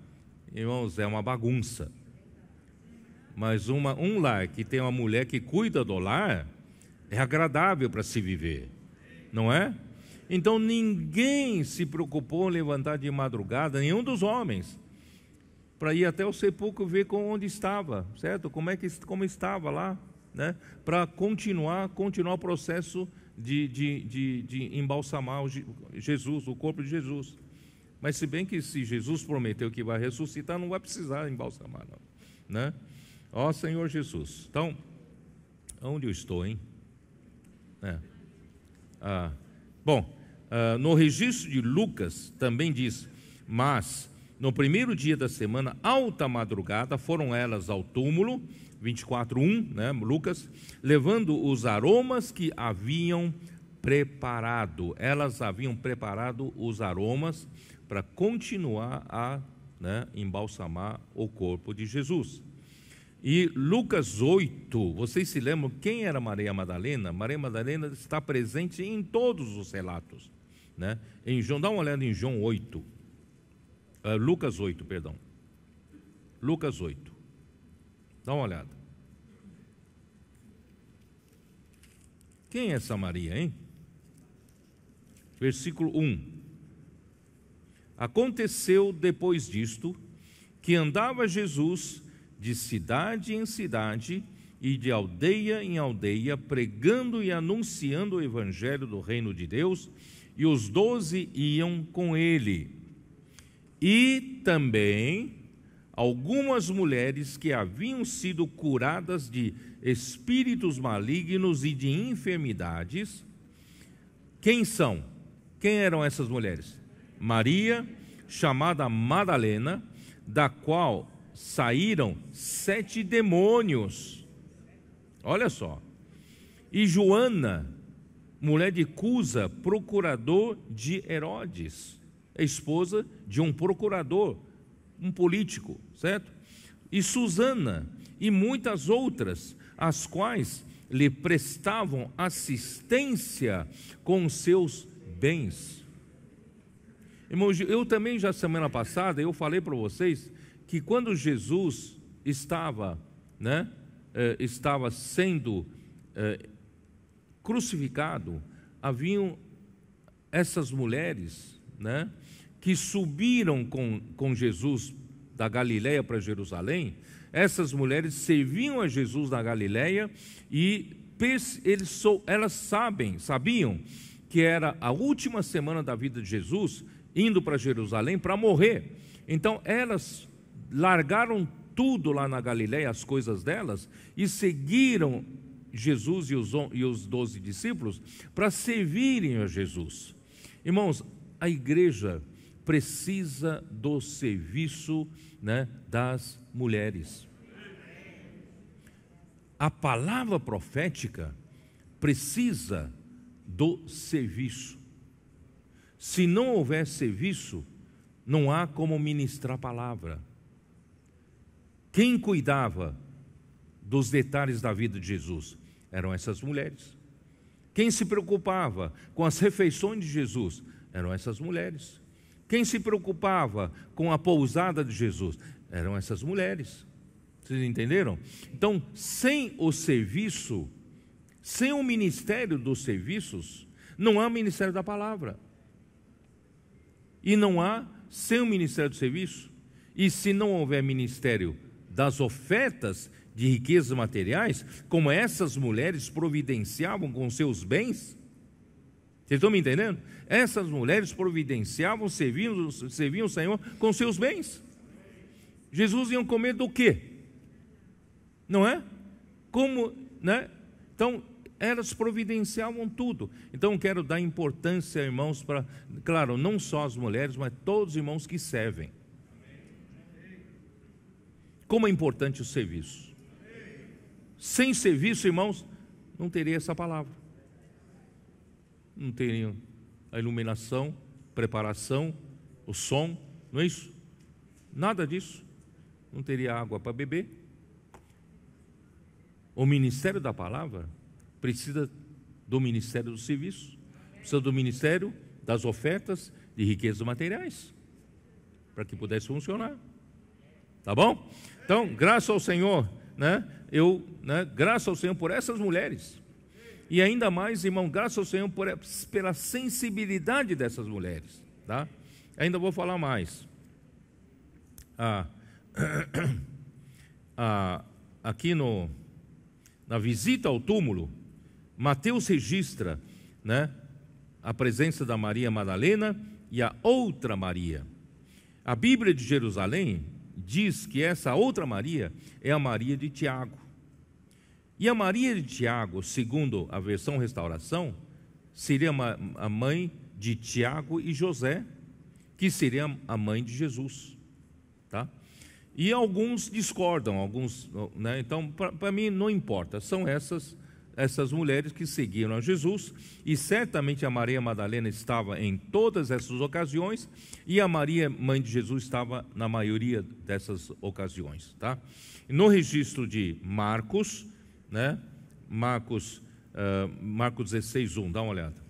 irmãos, é uma bagunça. Mas um lar que tem uma mulher que cuida do lar é agradável para se viver, não é? Então ninguém se preocupou em levantar de madrugada, nenhum dos homens, para ir até o sepulcro ver onde estava, certo? Como estava lá, né? Para continuar o processo de embalsamar Jesus, o corpo de Jesus. Mas se bem que se Jesus prometeu que vai ressuscitar, não vai precisar embalsamar, não, né? Ó Senhor Jesus. Então, onde eu estou, hein? No registro de Lucas também diz: mas no primeiro dia da semana, alta madrugada, foram elas ao túmulo, 24:1, né, Lucas, levando os aromas que haviam preparado. Elas haviam preparado os aromas para continuar a, né, embalsamar o corpo de Jesus. E Lucas 8, vocês se lembram quem era Maria Madalena? Maria Madalena está presente em todos os relatos, né? Em João, dá uma olhada em João 8, Lucas 8, perdão. Lucas 8. Dá uma olhada. Quem é essa Maria, hein? Versículo 1. Aconteceu depois disto que andava Jesus de cidade em cidade e de aldeia em aldeia, pregando e anunciando o evangelho do reino de Deus, e os 12 iam com ele. E também algumas mulheres que haviam sido curadas de espíritos malignos e de enfermidades. Quem são? Quem eram essas mulheres? Maria, chamada Madalena, da qual saíram 7 demônios. Olha só. E Joana, mulher de Cusa, procurador de Herodes, esposa de um procurador, um político, certo? E Susana, e muitas outras, as quais lhe prestavam assistência com seus bens. Irmãos, eu também já semana passada, eu falei para vocês que quando Jesus estava sendo crucificado, haviam essas mulheres, que subiram com Jesus da Galileia para Jerusalém. Essas mulheres serviam a Jesus na Galileia e elas sabiam que era a última semana da vida de Jesus, indo para Jerusalém para morrer. Então elas largaram tudo lá na Galileia, as coisas delas, e seguiram Jesus e os 12 discípulos para servirem a Jesus. Irmãos, a igreja precisa do serviço, das mulheres. A palavra profética precisa do serviço. Se não houver serviço, não há como ministrar a palavra. Quem cuidava dos detalhes da vida de Jesus? Eram essas mulheres. Quem se preocupava com as refeições de Jesus? Eram essas mulheres. Quem se preocupava com a pousada de Jesus? Eram essas mulheres. Vocês entenderam? Então, sem o serviço, sem o ministério dos serviços, não há ministério da palavra. E não há sem o ministério do serviço. E se não houver ministério das ofertas de riquezas materiais, como essas mulheres providenciavam com seus bens, vocês estão me entendendo? Essas mulheres providenciavam, serviam o Senhor com seus bens. Jesus ia comer do quê? Não é? Como, Então, elas providenciavam tudo. Então, quero dar importância, irmãos, para, claro, não só as mulheres, mas todos os irmãos que servem. Como é importante o serviço. Sem serviço, irmãos, não teria essa palavra. Não teria a iluminação, preparação, o som, não é isso? Nada disso. Não teria água para beber. O ministério da palavra precisa do ministério do serviço, precisa do ministério das ofertas de riquezas materiais, para que pudesse funcionar. Tá bom? Então, graças ao Senhor, graças ao Senhor por essas mulheres. E ainda mais, irmão, graças ao Senhor pela sensibilidade dessas mulheres, tá? Ainda vou falar mais. Aqui na visita ao túmulo, Mateus registra, a presença da Maria Madalena e a outra Maria. A Bíblia de Jerusalém diz que essa outra Maria é a Maria de Tiago. E a Maria de Tiago, segundo a versão Restauração, seria a mãe de Tiago e José, que seria a mãe de Jesus, tá? E alguns discordam, então para mim não importa, são essas mulheres que seguiram a Jesus, e certamente a Maria Madalena estava em todas essas ocasiões, e a Maria, mãe de Jesus, estava na maioria dessas ocasiões, tá? No registro de Marcos, Marcos 16:1, dá uma olhada.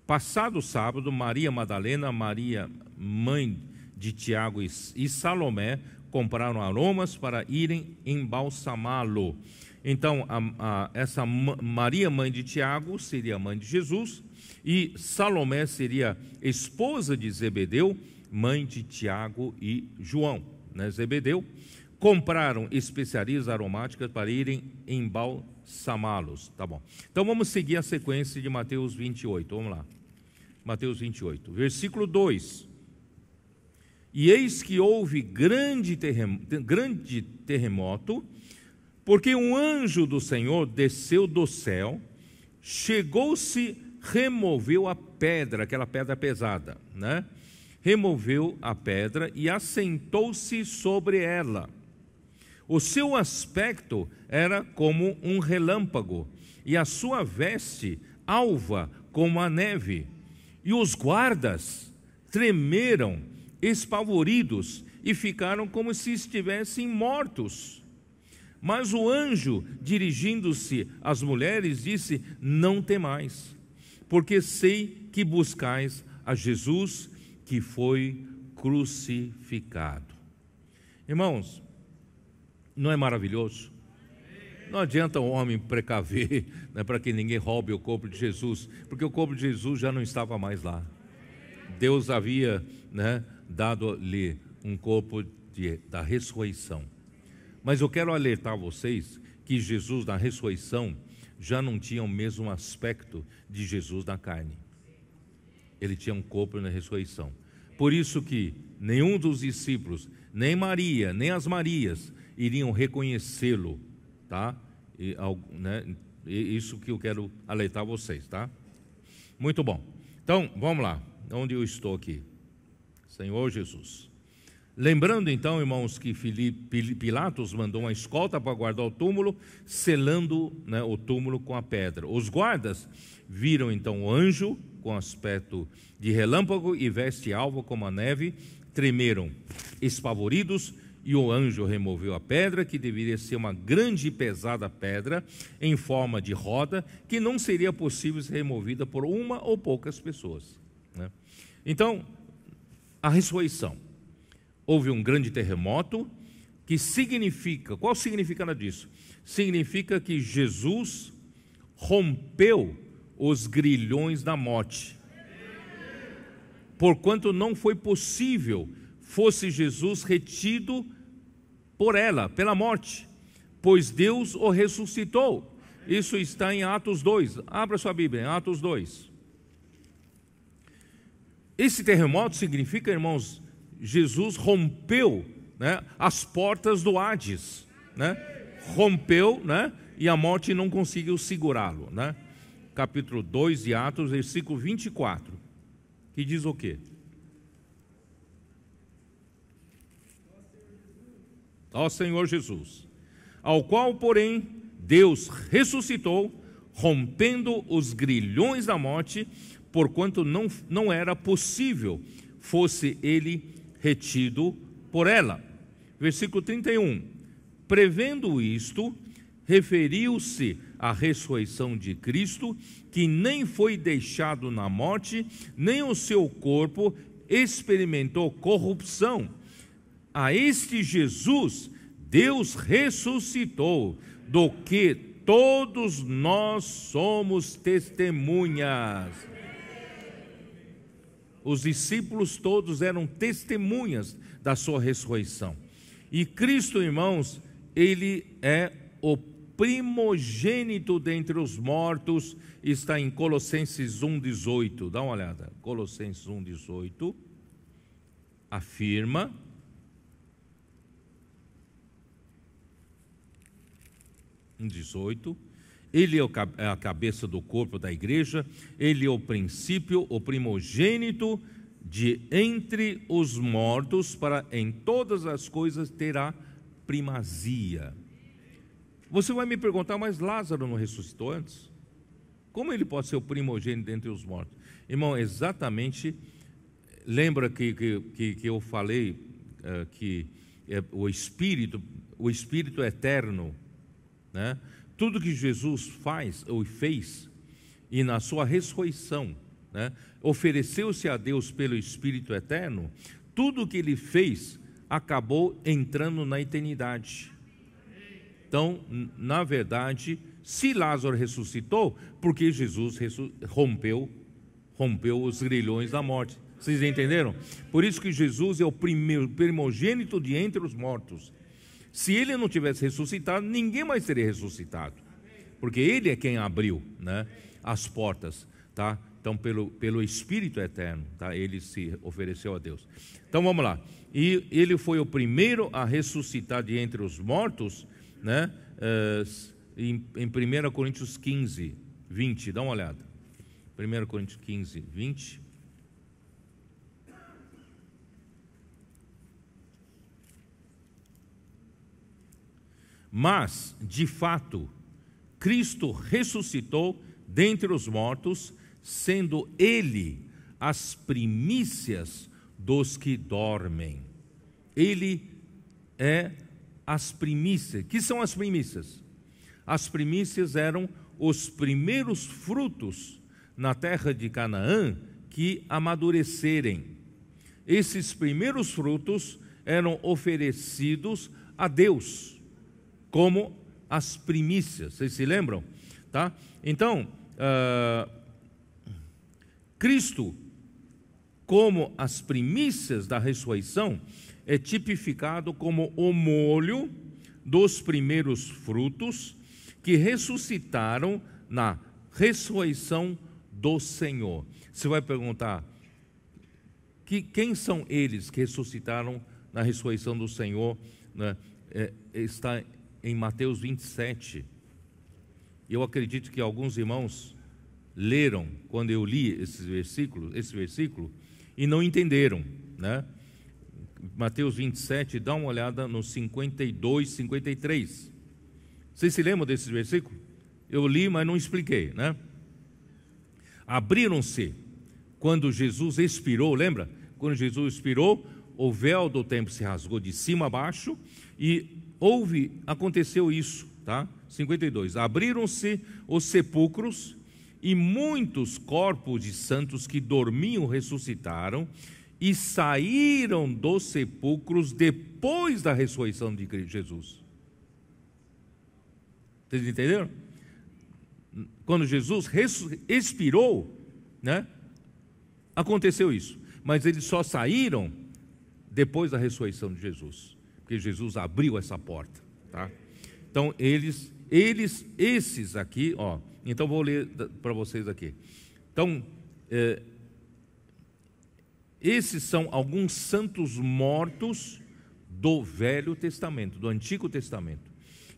Passado o sábado, Maria Madalena, Maria, mãe de Tiago e Salomé, compraram aromas para irem embalsamá-lo. Então, essa Maria, mãe de Tiago, seria a mãe de Jesus, e Salomé seria esposa de Zebedeu, mãe de Tiago e João, Zebedeu, compraram especiarias aromáticas para irem embalsamá-los. Tá bom. Então vamos seguir a sequência de Mateus 28. Vamos lá. Mateus 28, versículo 2. E eis que houve grande terremoto, porque um anjo do Senhor desceu do céu, chegou-se, removeu a pedra, aquela pedra pesada, removeu a pedra e assentou-se sobre ela. O seu aspecto era como um relâmpago, e a sua veste alva como a neve. E os guardas tremeram, espavoridos, e ficaram como se estivessem mortos. Mas o anjo, dirigindo-se às mulheres, disse: não temais, porque sei que buscais a Jesus que foi crucificado. Irmãos, não é maravilhoso? Não adianta o homem precaver, né, para que ninguém roube o corpo de Jesus, porque o corpo de Jesus já não estava mais lá. Deus havia, né, dado-lhe um corpo da ressurreição. Mas eu quero alertar vocês que Jesus na ressurreição já não tinha o mesmo aspecto de Jesus na carne. Ele tinha um corpo na ressurreição. Por isso que nenhum dos discípulos, nem Maria, nem as Marias, iriam reconhecê-lo, tá? Isso que eu quero alertar vocês, tá? Muito bom. Então, vamos lá. Onde eu estou aqui? Senhor Jesus. Lembrando então, irmãos, que Pilatos mandou uma escolta para guardar o túmulo, selando, né, o túmulo com a pedra. Os guardas viram então o anjo com aspecto de relâmpago e veste alva como a neve, tremeram espavoridos, e o anjo removeu a pedra, que deveria ser uma grande e pesada pedra em forma de roda, que não seria possível ser removida por uma ou poucas pessoas, né? Então, a ressurreição. Houve um grande terremoto, que significa, qual o significado disso? Significa que Jesus rompeu os grilhões da morte, porquanto não foi possível fosse Jesus retido por ela, pela morte, pois Deus o ressuscitou. Isso está em Atos 2, abra sua Bíblia, em Atos 2. Esse terremoto significa, irmãos, Jesus rompeu, né, as portas do Hades, né? Rompeu, né, e a morte não conseguiu segurá-lo, né? Capítulo 2 de Atos, versículo 24, que diz o quê? Ó Senhor Jesus, ao qual, porém, Deus ressuscitou, rompendo os grilhões da morte, porquanto não era possível fosse ele retido por ela. Versículo 31, prevendo isto, referiu-se à ressurreição de Cristo, que nem foi deixado na morte, nem o seu corpo experimentou corrupção. A este Jesus Deus ressuscitou, do que todos nós somos testemunhas. Os discípulos todos eram testemunhas da sua ressurreição. E Cristo, irmãos, ele é o primogênito dentre os mortos, está em Colossenses 1,18. Dá uma olhada. Colossenses 1,18 afirma: 1,18, ele é a cabeça do corpo da igreja, ele é o princípio, o primogênito de entre os mortos, para em todas as coisas terá primazia. Você vai me perguntar, mas Lázaro não ressuscitou antes? Como ele pode ser o primogênito dentre os mortos? Irmão, exatamente, lembra que eu falei que o Espírito eterno, né? Tudo que Jesus faz ou fez, e na sua ressurreição, né, ofereceu-se a Deus pelo Espírito eterno, tudo que ele fez acabou entrando na eternidade. Então, na verdade, se Lázaro ressuscitou, porque Jesus rompeu os grilhões da morte. Vocês entenderam? Por isso que Jesus é o primogênito de entre os mortos. Se ele não tivesse ressuscitado, ninguém mais teria ressuscitado, porque ele é quem abriu, né, as portas, tá? Então, pelo Espírito eterno, tá? Ele se ofereceu a Deus. Então, vamos lá. E ele foi o primeiro a ressuscitar de entre os mortos, né? Em 1 Coríntios 15, 20, dá uma olhada. 1 Coríntios 15, 20. Mas, de fato, Cristo ressuscitou dentre os mortos, sendo Ele as primícias dos que dormem. Ele é as primícias. Que são as primícias? As primícias eram os primeiros frutos na terra de Canaã que amadurecerem. Esses primeiros frutos eram oferecidos a Deus como as primícias. Vocês se lembram? Tá? Então, Cristo, como as primícias da ressurreição, é tipificado como o molho dos primeiros frutos que ressuscitaram na ressurreição do Senhor. Você vai perguntar, quem são eles que ressuscitaram na ressurreição do Senhor? Né? Está em Mateus 27. Eu acredito que alguns irmãos leram, quando eu li esse versículo, e não entenderam, né? Mateus 27, dá uma olhada no 52, 53. Vocês se lembram desse versículo? Eu li, mas não expliquei, né? Abriram-se quando Jesus expirou, lembra? Quando Jesus expirou, o véu do templo se rasgou de cima a baixo e aconteceu isso, tá? 52. Abriram-se os sepulcros e muitos corpos de santos que dormiam ressuscitaram e saíram dos sepulcros depois da ressurreição de Jesus. Vocês entenderam? Quando Jesus expirou, né, aconteceu isso. Mas eles só saíram depois da ressurreição de Jesus, porque Jesus abriu essa porta, tá? Então esses aqui, ó. Então vou ler para vocês aqui. Então, esses são alguns santos mortos do Velho Testamento, do Antigo Testamento,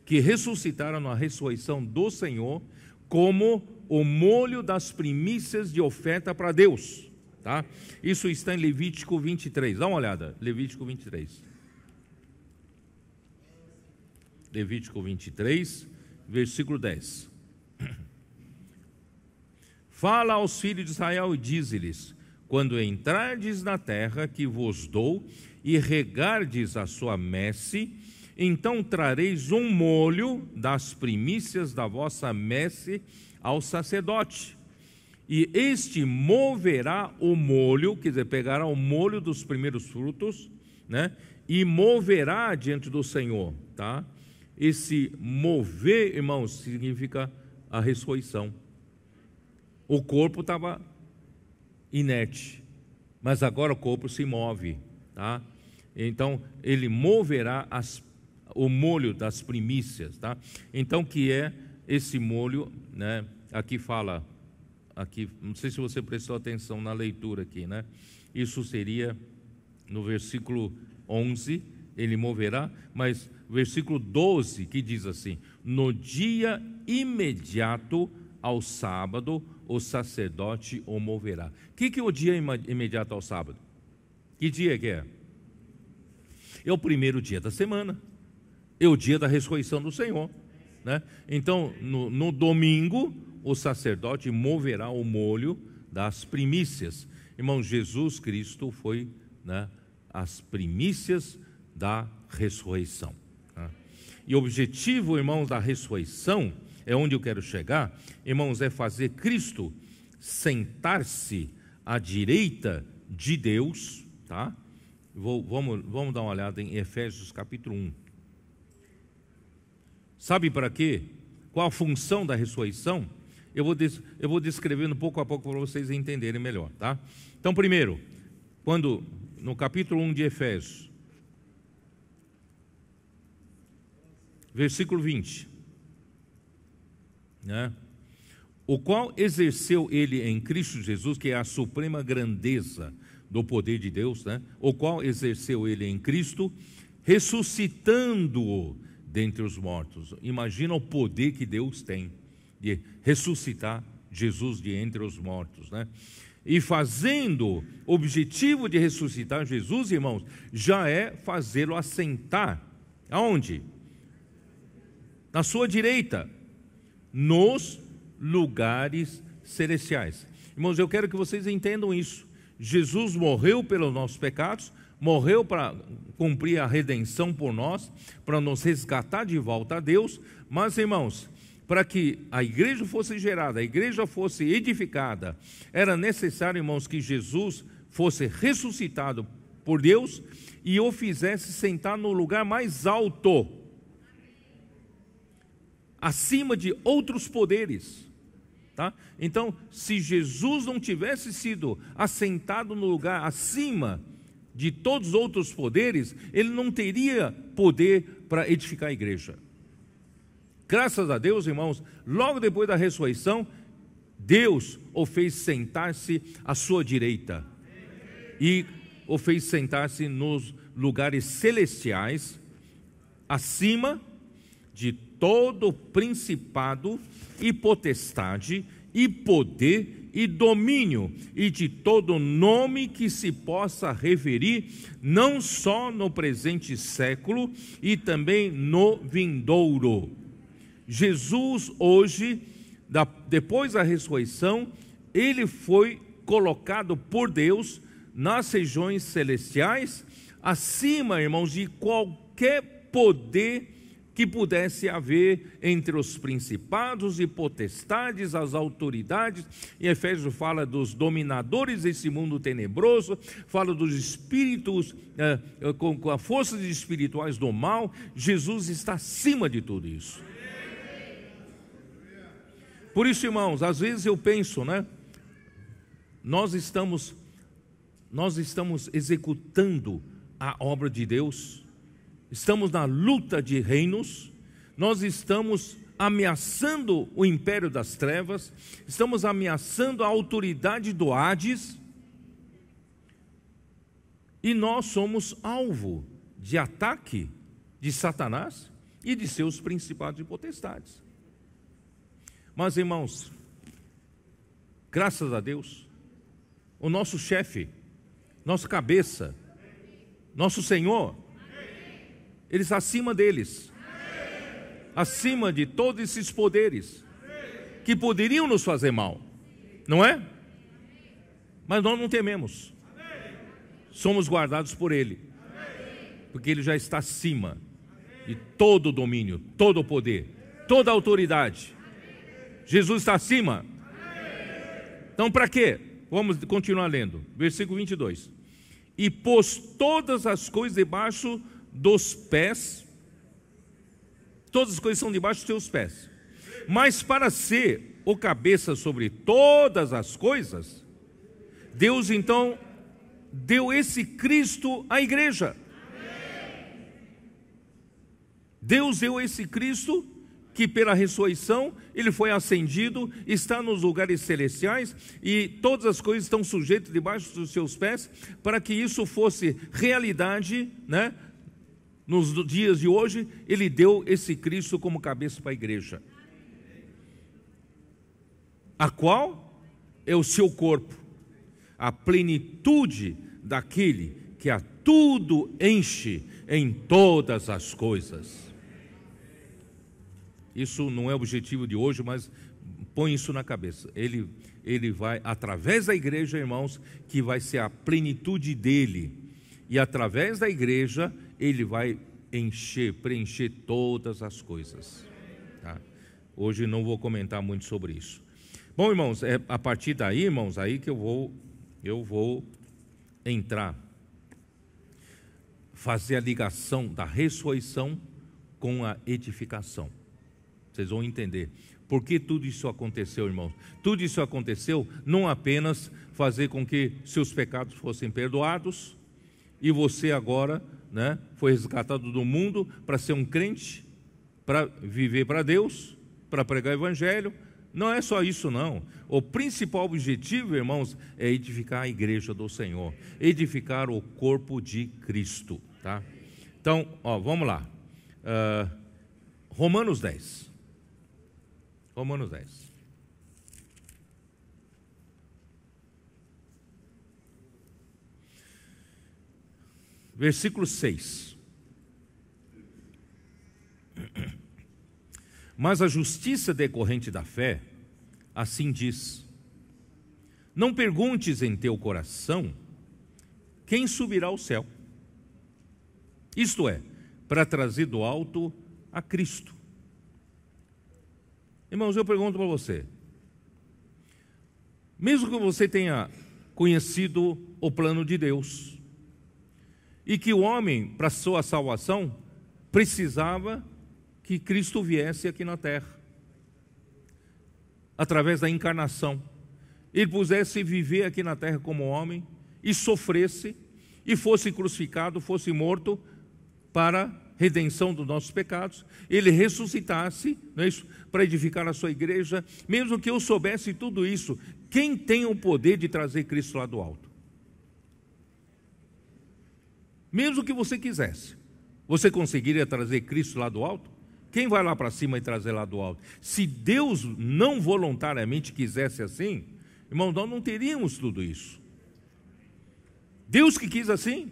que ressuscitaram na ressurreição do Senhor como o molho das primícias de oferta para Deus, tá? Isso está em Levítico 23, dá uma olhada, Levítico 23. Levítico 23, versículo 10. Fala aos filhos de Israel e dize-lhes: quando entrardes na terra que vos dou e regardes a sua messe, então trareis um molho das primícias da vossa messe ao sacerdote. E este moverá o molho, quer dizer, pegará o molho dos primeiros frutos, né? E moverá diante do Senhor, tá? Esse mover, irmãos, significa a ressurreição. O corpo estava inerte, mas agora o corpo se move, tá? Então ele moverá o molho das primícias, tá? Então, que é esse molho, né? Aqui fala, aqui, não sei se você prestou atenção na leitura aqui, né? Isso seria no versículo 11, ele moverá, mas versículo 12 que diz assim: no dia imediato ao sábado, o sacerdote o moverá. O que é o dia imediato ao sábado? Que dia que é? É o primeiro dia da semana, é o dia da ressurreição do Senhor, né? Então, no domingo, o sacerdote moverá o molho das primícias. Irmão, Jesus Cristo foi, né, as primícias da ressurreição, né? E o objetivo, irmãos, da ressurreição, é onde eu quero chegar, irmãos, é fazer Cristo sentar-se à direita de Deus, tá? Vamos dar uma olhada em Efésios capítulo 1. Sabe para quê? Qual a função da ressurreição? Eu vou descrevendo pouco a pouco para vocês entenderem melhor, tá? Então, primeiro, quando no capítulo 1 de Efésios, versículo 20, né? O qual exerceu ele em Cristo Jesus, que é a suprema grandeza do poder de Deus, né? O qual exerceu ele em Cristo, ressuscitando-o dentre os mortos. Imagina o poder que Deus tem de ressuscitar Jesus de entre os mortos, né? E fazendo, o objetivo de ressuscitar Jesus, irmãos, já é fazê-lo assentar, aonde? Na sua direita, nos lugares celestiais. Irmãos, eu quero que vocês entendam isso. Jesus morreu pelos nossos pecados, morreu para cumprir a redenção por nós, para nos resgatar de volta a Deus. Mas, irmãos, para que a igreja fosse gerada, a igreja fosse edificada, era necessário, irmãos, que Jesus fosse ressuscitado por Deus e o fizesse sentar no lugar mais alto, acima de outros poderes. Tá? Então, se Jesus não tivesse sido assentado no lugar acima de todos os outros poderes, ele não teria poder para edificar a igreja. Graças a Deus, irmãos, logo depois da ressurreição, Deus o fez sentar-se à sua direita e o fez sentar-se nos lugares celestiais, acima de todo principado e potestade e poder e domínio e de todo nome que se possa referir, não só no presente século e também no vindouro. Jesus hoje, depois da ressurreição, ele foi colocado por Deus nas regiões celestiais, acima, irmãos, de qualquer poder que pudesse haver entre os principados e potestades, as autoridades. Em Efésios fala dos dominadores desse mundo tenebroso, fala dos espíritos, com as forças espirituais do mal. Jesus está acima de tudo isso. Por isso, irmãos, às vezes eu penso, nós estamos executando a obra de Deus, estamos na luta de reinos, nós estamos ameaçando o império das trevas, estamos ameaçando a autoridade do Hades, e nós somos alvo de ataque de Satanás e de seus principados e potestades. Mas, irmãos, graças a Deus, o nosso chefe, nossa cabeça, nosso Senhor, Ele está acima deles, acima de todos esses poderes que poderiam nos fazer mal, não é? Mas nós não tememos, somos guardados por Ele, porque Ele já está acima de todo o domínio, todo o poder, toda a autoridade. Jesus está acima. Então, para quê? Vamos continuar lendo, versículo 22. E pôs todas as coisas debaixo dos pés, todas as coisas são debaixo dos seus pés, mas para ser o cabeça sobre todas as coisas, Deus então deu esse Cristo à igreja. Deus deu esse Cristo que pela ressurreição ele foi ascendido, está nos lugares celestiais e todas as coisas estão sujeitas debaixo dos seus pés, para que isso fosse realidade, nos dias de hoje. Ele deu esse Cristo como cabeça para a igreja, a qual é o seu corpo, a plenitude daquele que a tudo enche em todas as coisas. Isso não é o objetivo de hoje, mas põe isso na cabeça. Ele vai, através da igreja, irmãos, que vai ser a plenitude dele. E através da igreja, ele vai preencher todas as coisas. Tá? Hoje não vou comentar muito sobre isso. Bom, irmãos, é a partir daí, irmãos, aí que eu vou entrar, fazer a ligação da ressurreição com a edificação. Vocês vão entender por que tudo isso aconteceu, irmãos. Tudo isso aconteceu não apenas fazer com que seus pecados fossem perdoados e você agora, foi resgatado do mundo para ser um crente, para viver para Deus, para pregar o evangelho. Não é só isso, não. O principal objetivo, irmãos, é edificar a igreja do Senhor, edificar o corpo de Cristo, tá? Então, vamos lá. Romanos 10. Romanos 10. Versículo 6. Mas a justiça decorrente da fé, assim diz: não perguntes em teu coração quem subirá ao céu, Isto é, para trazer do alto a Cristo. Irmãos, eu pergunto para você, mesmo que você tenha conhecido o plano de Deus, e que o homem, para sua salvação, precisava que Cristo viesse aqui na terra, através da encarnação, ele pudesse viver aqui na terra como homem, e sofresse, e fosse crucificado, fosse morto, para redenção dos nossos pecados, ele ressuscitasse, não é isso? Para edificar a sua igreja. Mesmo que eu soubesse tudo isso, quem tem o poder de trazer Cristo lá do alto? Mesmo que você quisesse, você conseguiria trazer Cristo lá do alto? Quem vai lá para cima e trazer lá do alto? Se Deus não voluntariamente quisesse assim, irmão, nós não teríamos tudo isso. Deus que quis assim.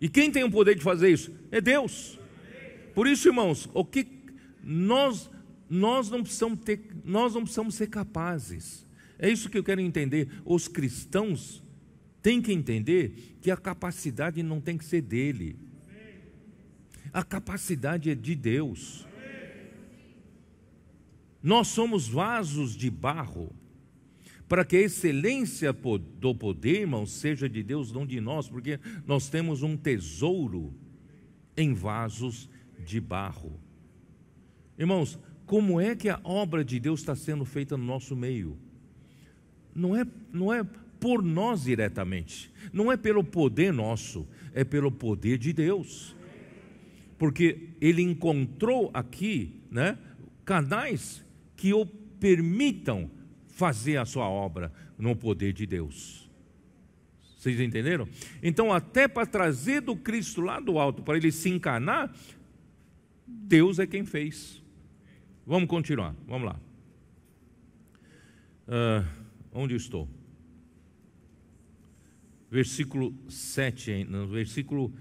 E quem tem o poder de fazer isso? É Deus. Por isso, irmãos, o que nós não precisamos ser capazes. É isso que eu quero entender. Os cristãos têm que entender que a capacidade não tem que ser dele. A capacidade é de Deus. Nós somos vasos de barro, para que a excelência do poder, irmãos, seja de Deus, não de nós, porque nós temos um tesouro em vasos de barro. Irmãos, como é que a obra de Deus está sendo feita no nosso meio? Não é por nós diretamente, não é pelo poder nosso, é pelo poder de Deus. Porque Ele encontrou aqui, né, canais que o permitam fazer a sua obra no poder de Deus. Vocês entenderam? Então, até para trazer do Cristo lá do alto, para ele se encarnar, Deus é quem fez. Vamos continuar, vamos lá. Onde eu estou? Versículo 7, no versículo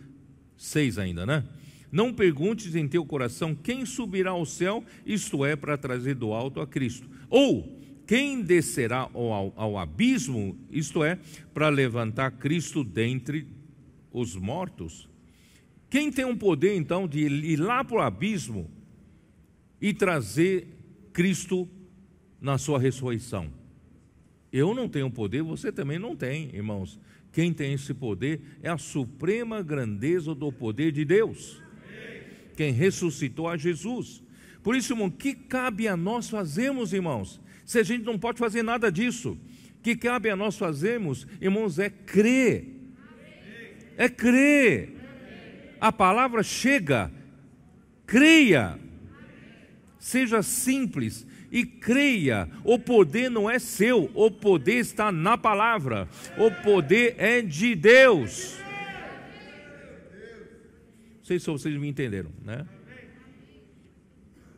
6 ainda, né? Não perguntes em teu coração quem subirá ao céu, isto é, para trazer do alto a Cristo. Ou quem descerá ao abismo, isto é, para levantar Cristo dentre os mortos? Quem tem o poder, então, de ir lá para o abismo e trazer Cristo na sua ressurreição? Eu não tenho poder, você também não tem, irmãos. Quem tem esse poder é a suprema grandeza do poder de Deus, quem ressuscitou a Jesus. Por isso, irmão, que cabe a nós fazermos, irmãos? Se a gente não pode fazer nada disso, o que cabe a nós fazermos, irmãos, é crer. É crer. A palavra chega, creia. Seja simples e creia. O poder não é seu, o poder está na palavra. O poder é de Deus. Não sei se vocês me entenderam, né?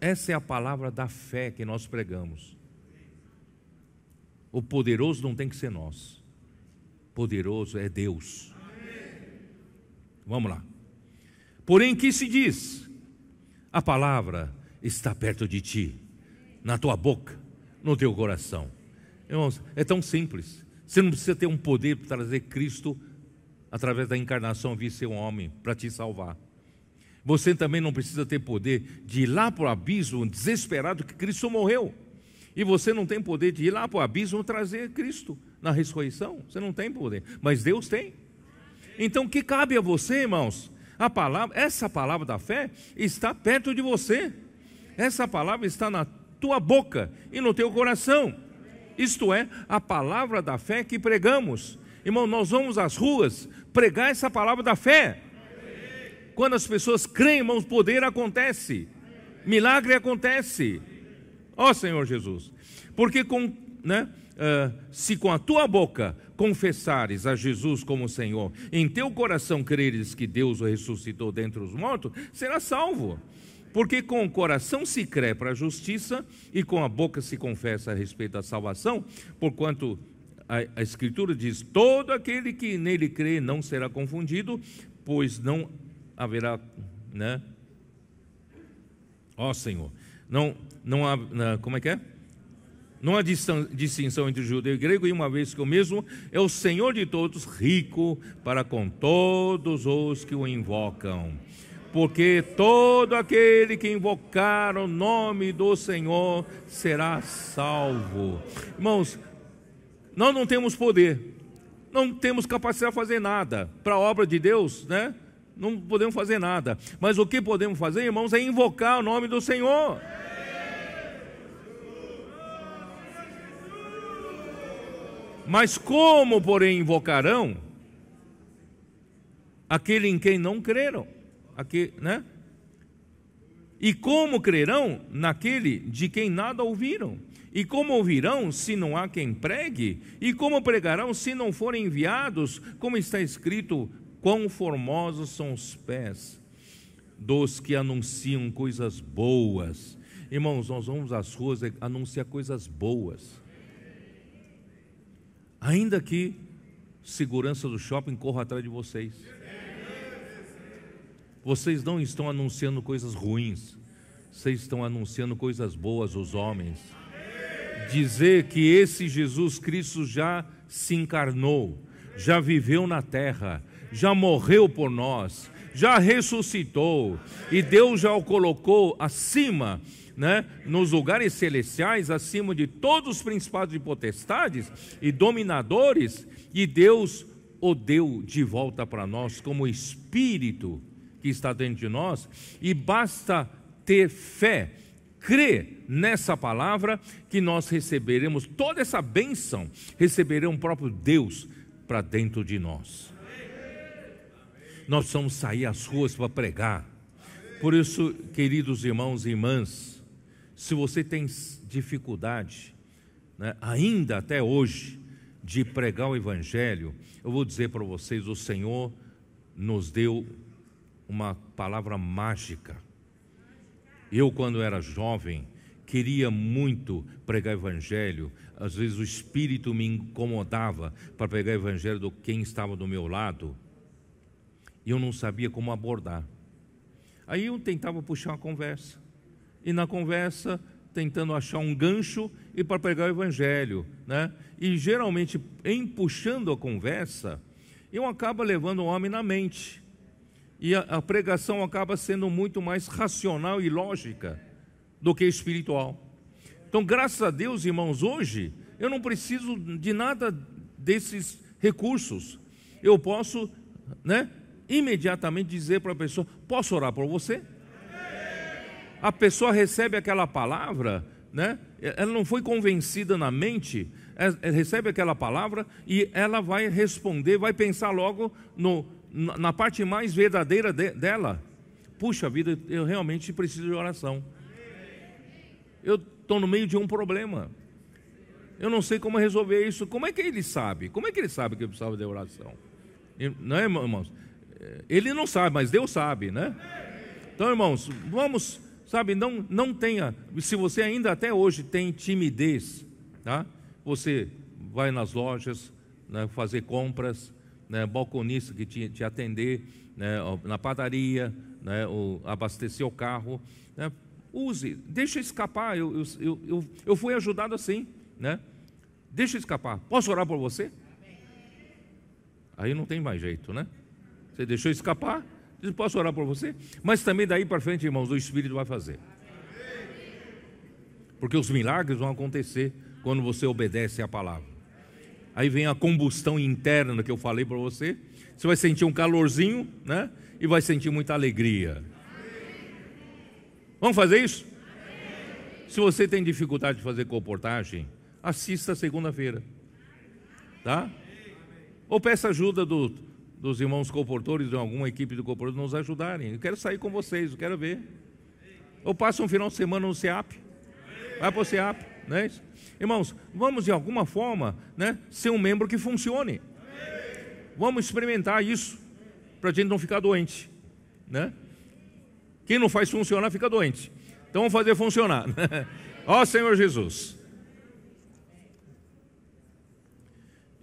Essa é a palavra da fé que nós pregamos. O poderoso não tem que ser nós. Poderoso é Deus. Vamos lá. Porém, que se diz? A palavra está perto de ti, na tua boca, no teu coração. Irmãos, é tão simples. Você não precisa ter um poder para trazer Cristo através da encarnação vir ser um homem para te salvar. Você também não precisa ter poder de ir lá para o abismo desesperado que Cristo morreu. E você não tem poder de ir lá para o abismo trazer Cristo na ressurreição. Você não tem poder, mas Deus tem. Então, o que cabe a você, irmãos? Essa palavra da fé está perto de você. Essa palavra está na tua boca e no teu coração. Isto é, a palavra da fé que pregamos. Irmão, nós vamos às ruas pregar essa palavra da fé. Quando as pessoas creem, irmãos, poder acontece. Milagre acontece. Ó Senhor Jesus. Porque se com a tua boca confessares a Jesus como Senhor, em teu coração creres que Deus o ressuscitou dentre os mortos, será salvo. Porque com o coração se crê para a justiça e com a boca se confessa a respeito da salvação, porquanto a Escritura diz: todo aquele que nele crê não será confundido, pois não haverá, né? Ó Senhor, não há, como é que é? Não há distinção entre judeu e grego, e uma vez que o mesmo é o Senhor de todos, rico para com todos os que o invocam. Porque todo aquele que invocar o nome do Senhor será salvo. Irmãos, nós não temos poder, não temos capacidade de fazer nada para a obra de Deus, né? Não podemos fazer nada. Mas o que podemos fazer, irmãos, é invocar o nome do Senhor. Mas como, porém, invocarão aquele em quem não creram? Né? E como crerão naquele de quem nada ouviram? E como ouvirão se não há quem pregue? E como pregarão se não forem enviados? Como está escrito, quão formosos são os pés dos que anunciam coisas boas. Irmãos, nós vamos às ruas anunciar coisas boas. Ainda que segurança do shopping corra atrás de vocês. Vocês não estão anunciando coisas ruins, vocês estão anunciando coisas boas aos homens. Dizer que esse Jesus Cristo já se encarnou, já viveu na terra, já morreu por nós, já ressuscitou, e Deus já o colocou acima, né, nos lugares celestiais, acima de todos os principados e potestades e dominadores, e Deus o deu de volta para nós como Espírito que está dentro de nós, e basta ter fé, crer nessa palavra, que nós receberemos toda essa bênção, receberemos o próprio Deus para dentro de nós. Nós precisamos sair às ruas para pregar. Por isso, queridos irmãos e irmãs, se você tem dificuldade, né, ainda até hoje, de pregar o Evangelho, eu vou dizer para vocês, o Senhor nos deu uma palavra mágica. Eu, quando era jovem, queria muito pregar o Evangelho. Às vezes o Espírito me incomodava para pregar o Evangelho de quem estava do meu lado, e eu não sabia como abordar. Aí eu tentava puxar uma conversa, e na conversa tentando achar um gancho e para pregar o Evangelho, né? E geralmente em puxando a conversa, eu acabo levando o homem na mente, e a pregação acaba sendo muito mais racional e lógica do que espiritual. Então, graças a Deus, irmãos, hoje eu não preciso de nada desses recursos. Eu posso, né, imediatamente dizer para a pessoa: posso orar por você? A pessoa recebe aquela palavra, né? Ela não foi convencida na mente, ela recebe aquela palavra e ela vai responder, vai pensar logo na parte mais verdadeira dela. Puxa vida, eu realmente preciso de oração. Eu estou no meio de um problema, eu não sei como resolver isso. Como é que ele sabe? Como é que ele sabe que eu precisava de oração? Não é, irmãos? Ele não sabe, mas Deus sabe, né? Então, irmãos, vamos, sabe, não tenha, se você ainda até hoje tem timidez, tá? Você vai nas lojas, né, fazer compras, né, balconista que te atender, né, na padaria, né, ou abastecer o carro, né, use, deixa escapar. Eu fui ajudado assim, né? Deixa escapar. Posso orar por você? Aí não tem mais jeito, né? Você deixou escapar, diz: posso orar por você? Mas também daí para frente, irmãos, o Espírito vai fazer. Porque os milagres vão acontecer quando você obedece à palavra. Aí vem a combustão interna que eu falei para você. Você vai sentir um calorzinho, né? E vai sentir muita alegria. Vamos fazer isso? Se você tem dificuldade de fazer comportagem, assista segunda-feira, tá? Ou peça ajuda dos irmãos comportores, de alguma equipe de comportores, nos ajudarem. Eu quero sair com vocês, eu quero ver. Ou passa um final de semana no CEAP. Vai para o CEAP, né? Irmãos, vamos de alguma forma, né, ser um membro que funcione. Vamos experimentar isso, para a gente não ficar doente, né? Quem não faz funcionar fica doente. Então vamos fazer funcionar. Ó Senhor Jesus.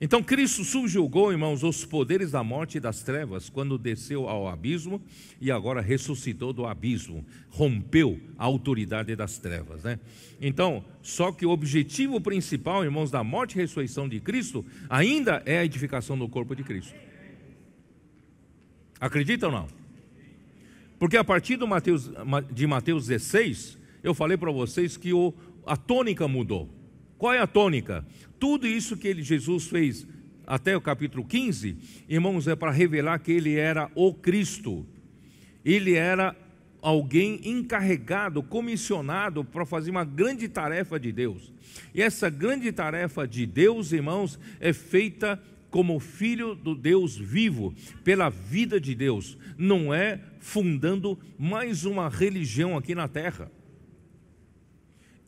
Então Cristo subjugou, irmãos, os poderes da morte e das trevas quando desceu ao abismo e agora ressuscitou do abismo, rompeu a autoridade das trevas, né? Então, só que o objetivo principal, irmãos, da morte e ressurreição de Cristo ainda é a edificação do corpo de Cristo. Acredita ou não? Porque a partir de Mateus 16, eu falei para vocês que a tônica mudou. Qual é a tônica? Tudo isso que Jesus fez até o capítulo 15, irmãos, é para revelar que ele era o Cristo. Ele era alguém encarregado, comissionado para fazer uma grande tarefa de Deus. E essa grande tarefa de Deus, irmãos, é feita como filho do Deus vivo, pela vida de Deus. Não é fundando mais uma religião aqui na terra.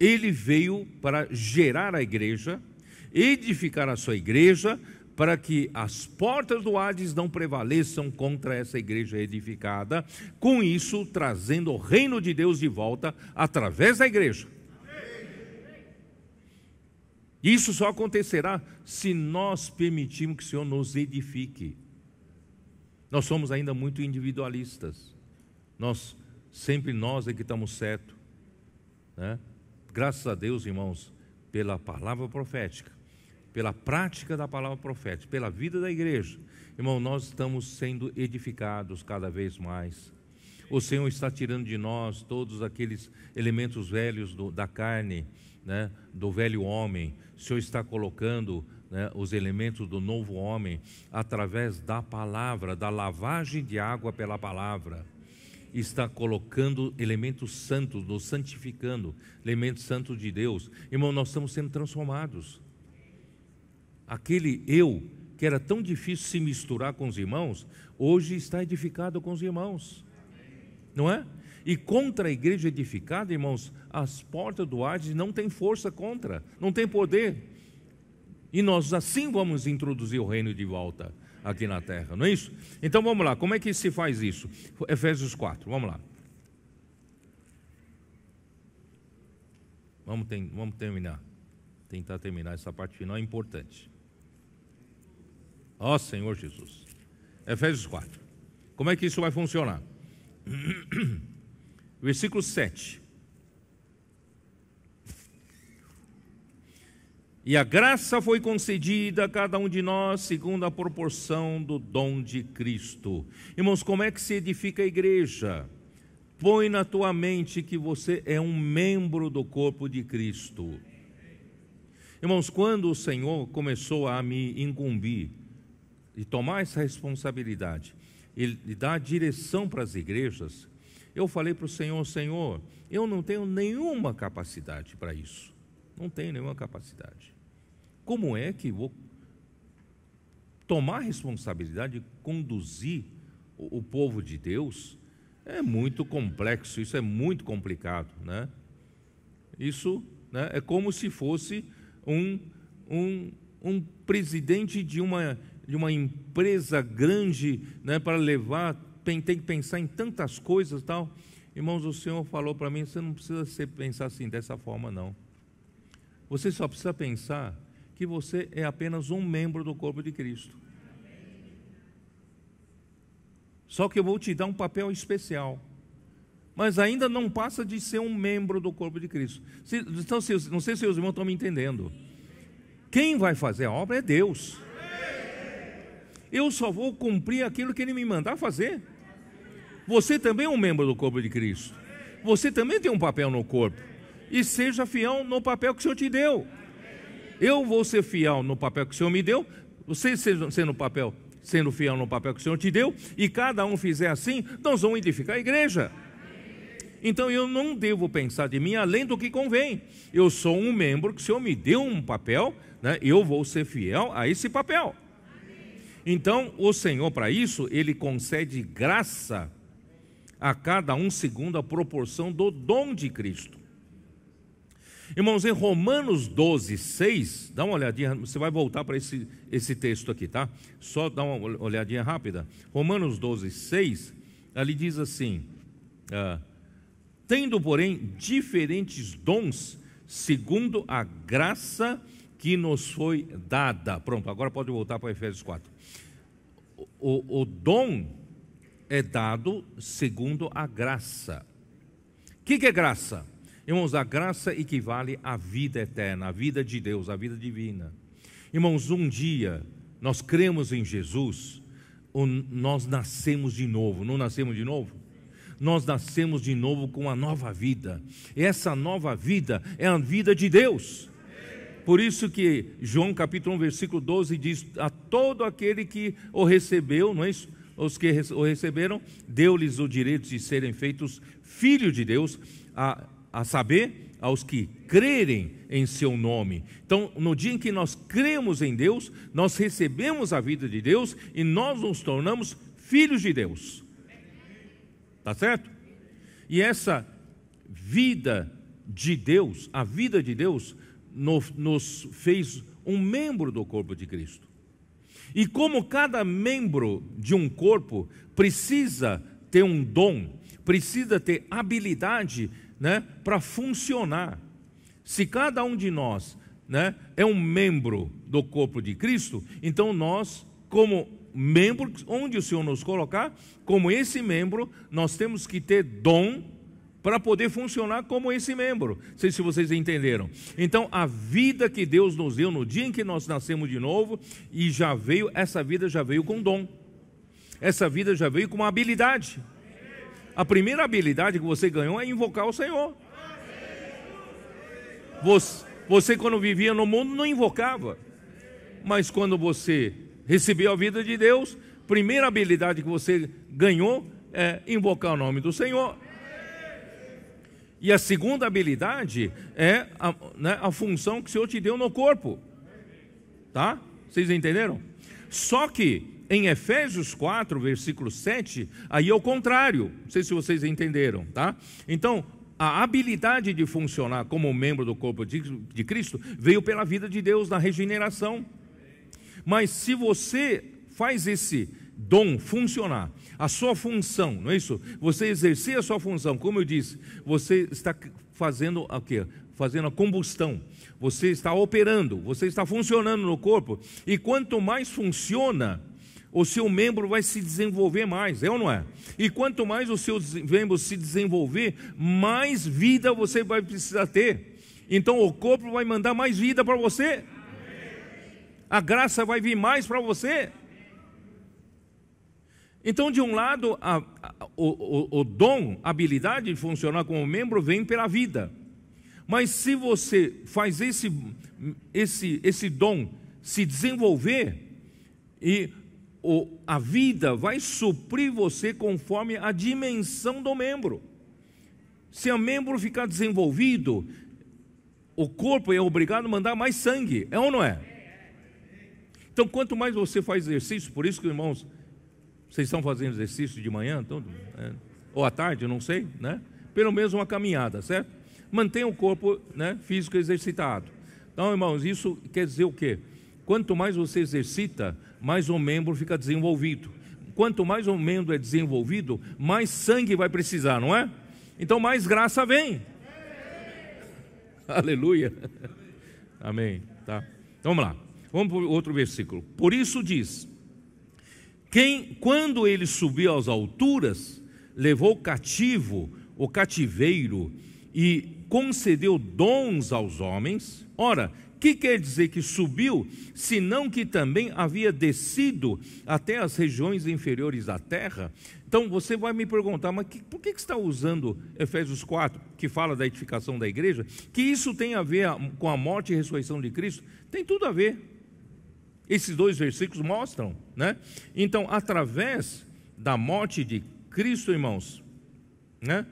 Ele veio para gerar a igreja, edificar a sua igreja, para que as portas do Hades não prevaleçam contra essa igreja edificada, com isso trazendo o reino de Deus de volta através da igreja. Isso só acontecerá se nós permitirmos que o Senhor nos edifique. Nós somos ainda muito individualistas. Sempre nós é que estamos certos, né? Graças a Deus, irmãos, pela palavra profética, pela prática da palavra profética, pela vida da igreja, irmão, nós estamos sendo edificados cada vez mais. O Senhor está tirando de nós todos aqueles elementos velhos da carne, né, do velho homem. O Senhor está colocando, né, os elementos do novo homem através da palavra, da lavagem de água pela palavra. Está colocando elementos santos, nos santificando, elementos santos de Deus. Irmão, nós estamos sendo transformados. Aquele eu que era tão difícil se misturar com os irmãos, hoje está edificado com os irmãos, não é? E contra a igreja edificada, irmãos, as portas do Hades não tem força contra, não tem poder. E nós assim vamos introduzir o reino de volta aqui na terra, não é isso? Então vamos lá, como é que se faz isso? Efésios 4, vamos lá. Vamos tentar terminar essa parte final, é importante. Ó Senhor Jesus. Efésios 4. Como é que isso vai funcionar? Versículo 7. E a graça foi concedida a cada um de nós segundo a proporção do dom de Cristo. Irmãos, como é que se edifica a igreja? Põe na tua mente que você é um membro do corpo de Cristo. Irmãos, quando o Senhor começou a me incumbir e tomar essa responsabilidade e dar direção para as igrejas, eu falei para o Senhor: Senhor, eu não tenho nenhuma capacidade para isso. Não tenho nenhuma capacidade. Como é que vou tomar a responsabilidade de conduzir o povo de Deus? É muito complexo, isso é muito complicado, né? Isso, né, é como se fosse um presidente de uma empresa grande, né, para levar, tem que pensar em tantas coisas e tal. Irmãos, o Senhor falou para mim: você não precisa pensar assim, dessa forma não. Você só precisa pensar que você é apenas um membro do corpo de Cristo. Só que eu vou te dar um papel especial, mas ainda não passa de ser um membro do corpo de Cristo. Então, não sei se os irmãos estão me entendendo. Quem vai fazer a obra é Deus. Eu só vou cumprir aquilo que Ele me mandar fazer. Você também é um membro do corpo de Cristo. Você também tem um papel no corpo. E seja fiel no papel que o Senhor te deu. Eu vou ser fiel no papel que o Senhor me deu, você sendo fiel no papel que o Senhor te deu, e cada um fizer assim, nós vamos edificar a igreja. Então eu não devo pensar de mim além do que convém. Eu sou um membro que o Senhor me deu um papel, né, eu vou ser fiel a esse papel. Então o Senhor, para isso, Ele concede graça a cada um segundo a proporção do dom de Cristo. Irmãos, em Romanos 12, 6, dá uma olhadinha, você vai voltar para esse texto aqui, tá? Só dá uma olhadinha rápida. Romanos 12, 6, ali diz assim: tendo, porém, diferentes dons, segundo a graça que nos foi dada. Pronto, agora pode voltar para Efésios 4. O dom é dado segundo a graça. O que é graça? Irmãos, a graça equivale à vida eterna, à vida de Deus, à vida divina. Irmãos, um dia nós cremos em Jesus, nós nascemos de novo. Não nascemos de novo? Nós nascemos de novo com uma nova vida. E essa nova vida é a vida de Deus. Por isso que João capítulo 1, versículo 12 diz: a todo aquele que o recebeu, não é isso? Os que o receberam, deu-lhes o direito de serem feitos filhos de Deus, a saber, aos que crerem em seu nome. Então, no dia em que nós cremos em Deus, nós recebemos a vida de Deus e nós nos tornamos filhos de Deus. Tá certo? E essa vida de Deus, a vida de Deus, nos fez um membro do corpo de Cristo. E como cada membro de um corpo precisa ter um dom, precisa ter habilidade, né, para funcionar. Se cada um de nós, né, é um membro do corpo de Cristo, então nós, como membro, onde o Senhor nos colocar, como esse membro, nós temos que ter dom para poder funcionar como esse membro. Não sei se vocês entenderam. Então, a vida que Deus nos deu no dia em que nós nascemos de novo, e essa vida já veio com dom. Essa vida já veio com uma habilidade. A primeira habilidade que você ganhou é invocar o Senhor. Você quando vivia no mundo não invocava. Mas quando você recebeu a vida de Deus, a primeira habilidade que você ganhou é invocar o nome do Senhor. E a segunda habilidade é a função que o Senhor te deu no corpo. Tá? Vocês entenderam? Só que em Efésios 4, versículo 7, aí é o contrário. Não sei se vocês entenderam, tá? Então, a habilidade de funcionar como membro do corpo de Cristo veio pela vida de Deus na regeneração. Mas se você faz esse dom funcionar, a sua função, não é isso? Você exercer a sua função, como eu disse, você está fazendo o quê? Fazendo a combustão. Você está operando, você está funcionando no corpo. E quanto mais funciona, o seu membro vai se desenvolver mais, é ou não é? E quanto mais o seu membro se desenvolver, mais vida você vai precisar ter. Então o corpo vai mandar mais vida para você. A graça vai vir mais para você. Então, de um lado, o dom, a habilidade de funcionar como membro vem pela vida. Mas se você faz esse dom se desenvolver, e a vida vai suprir você conforme a dimensão do membro. Se o membro ficar desenvolvido, o corpo é obrigado a mandar mais sangue, é ou não é? Então, quanto mais você faz exercício, por isso que, irmãos, vocês estão fazendo exercício de manhã, ou à tarde, eu não sei, né? Pelo menos uma caminhada, certo? Mantenha o corpo, né, físico exercitado. Então, irmãos, isso quer dizer o quê? Quanto mais você exercita, mais o membro fica desenvolvido. Quanto mais o membro é desenvolvido, mais sangue vai precisar, não é? Então, mais graça vem. Aleluia. Amém. Tá. Então, vamos lá. Vamos para o outro versículo. Por isso diz: quando ele subiu às alturas, levou cativo o cativeiro e concedeu dons aos homens. Ora, que quer dizer que subiu, senão que também havia descido até as regiões inferiores da terra? Então você vai me perguntar, mas por que você está usando Efésios 4, que fala da edificação da igreja? Que isso tem a ver com a morte e ressurreição de Cristo? Tem tudo a ver. Esses dois versículos mostram, né? Então, através da morte de Cristo, irmãos, né?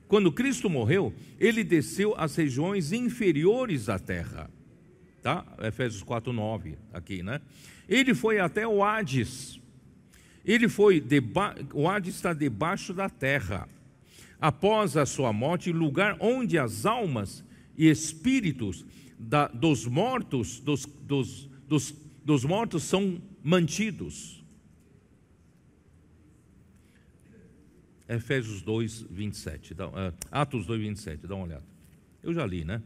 Quando Cristo morreu, ele desceu às regiões inferiores da terra. Tá? Efésios 4:9 aqui, né? Ele foi até o Hades. O Hades está debaixo da terra. Após a sua morte, lugar onde as almas e espíritos dos mortos são mantidos. Efésios 2:27, Atos 2:27, dá uma olhada. Eu já li, né?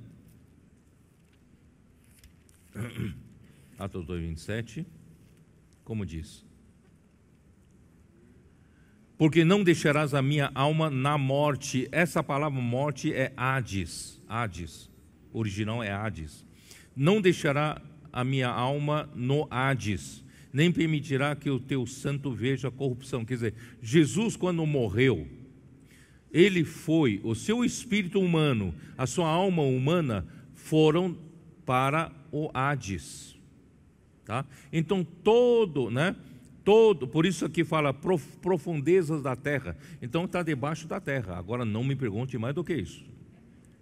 Atos 2:27, como diz: porque não deixarás a minha alma na morte. Essa palavra morte é Hades, Hades, o original é Hades. Não deixará a minha alma no Hades, nem permitirá que o teu santo veja a corrupção. Quer dizer, Jesus, quando morreu, ele foi, o seu espírito humano, a sua alma humana foram para o Hades, tá? Então todo, por isso aqui fala profundezas da terra. Então está debaixo da terra. Agora não me pergunte mais do que isso.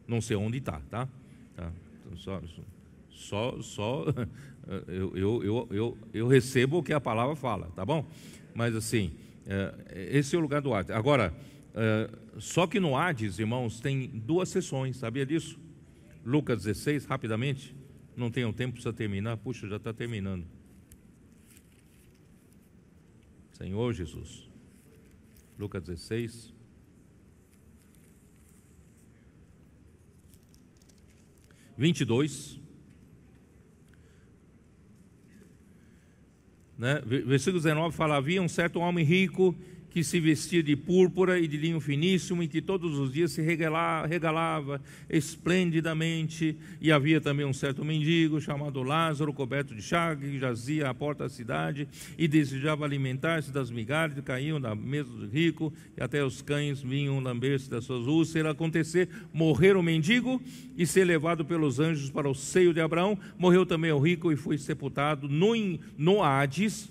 Não sei onde está, tá? Eu recebo o que a palavra fala, tá bom? Mas assim, esse é o lugar do Hades. Agora, só que no Hades, irmãos, tem 2 sessões, sabia disso? Lucas 16, rapidamente. Não tenho tempo para terminar. Puxa, já está terminando. Senhor Jesus. Lucas 16. (22), versículo 19 fala: havia um certo homem rico que se vestia de púrpura e de linho finíssimo, e que todos os dias se regalava esplendidamente. E havia também um certo mendigo chamado Lázaro, coberto de chagas, que jazia à porta da cidade e desejava alimentar-se das migalhas que caíam da mesa do rico, e até os cães vinham lamber-se das suas úlceras. Acontecer morrer o mendigo e ser levado pelos anjos para o seio de Abraão. Morreu também o rico e foi sepultado no Hades.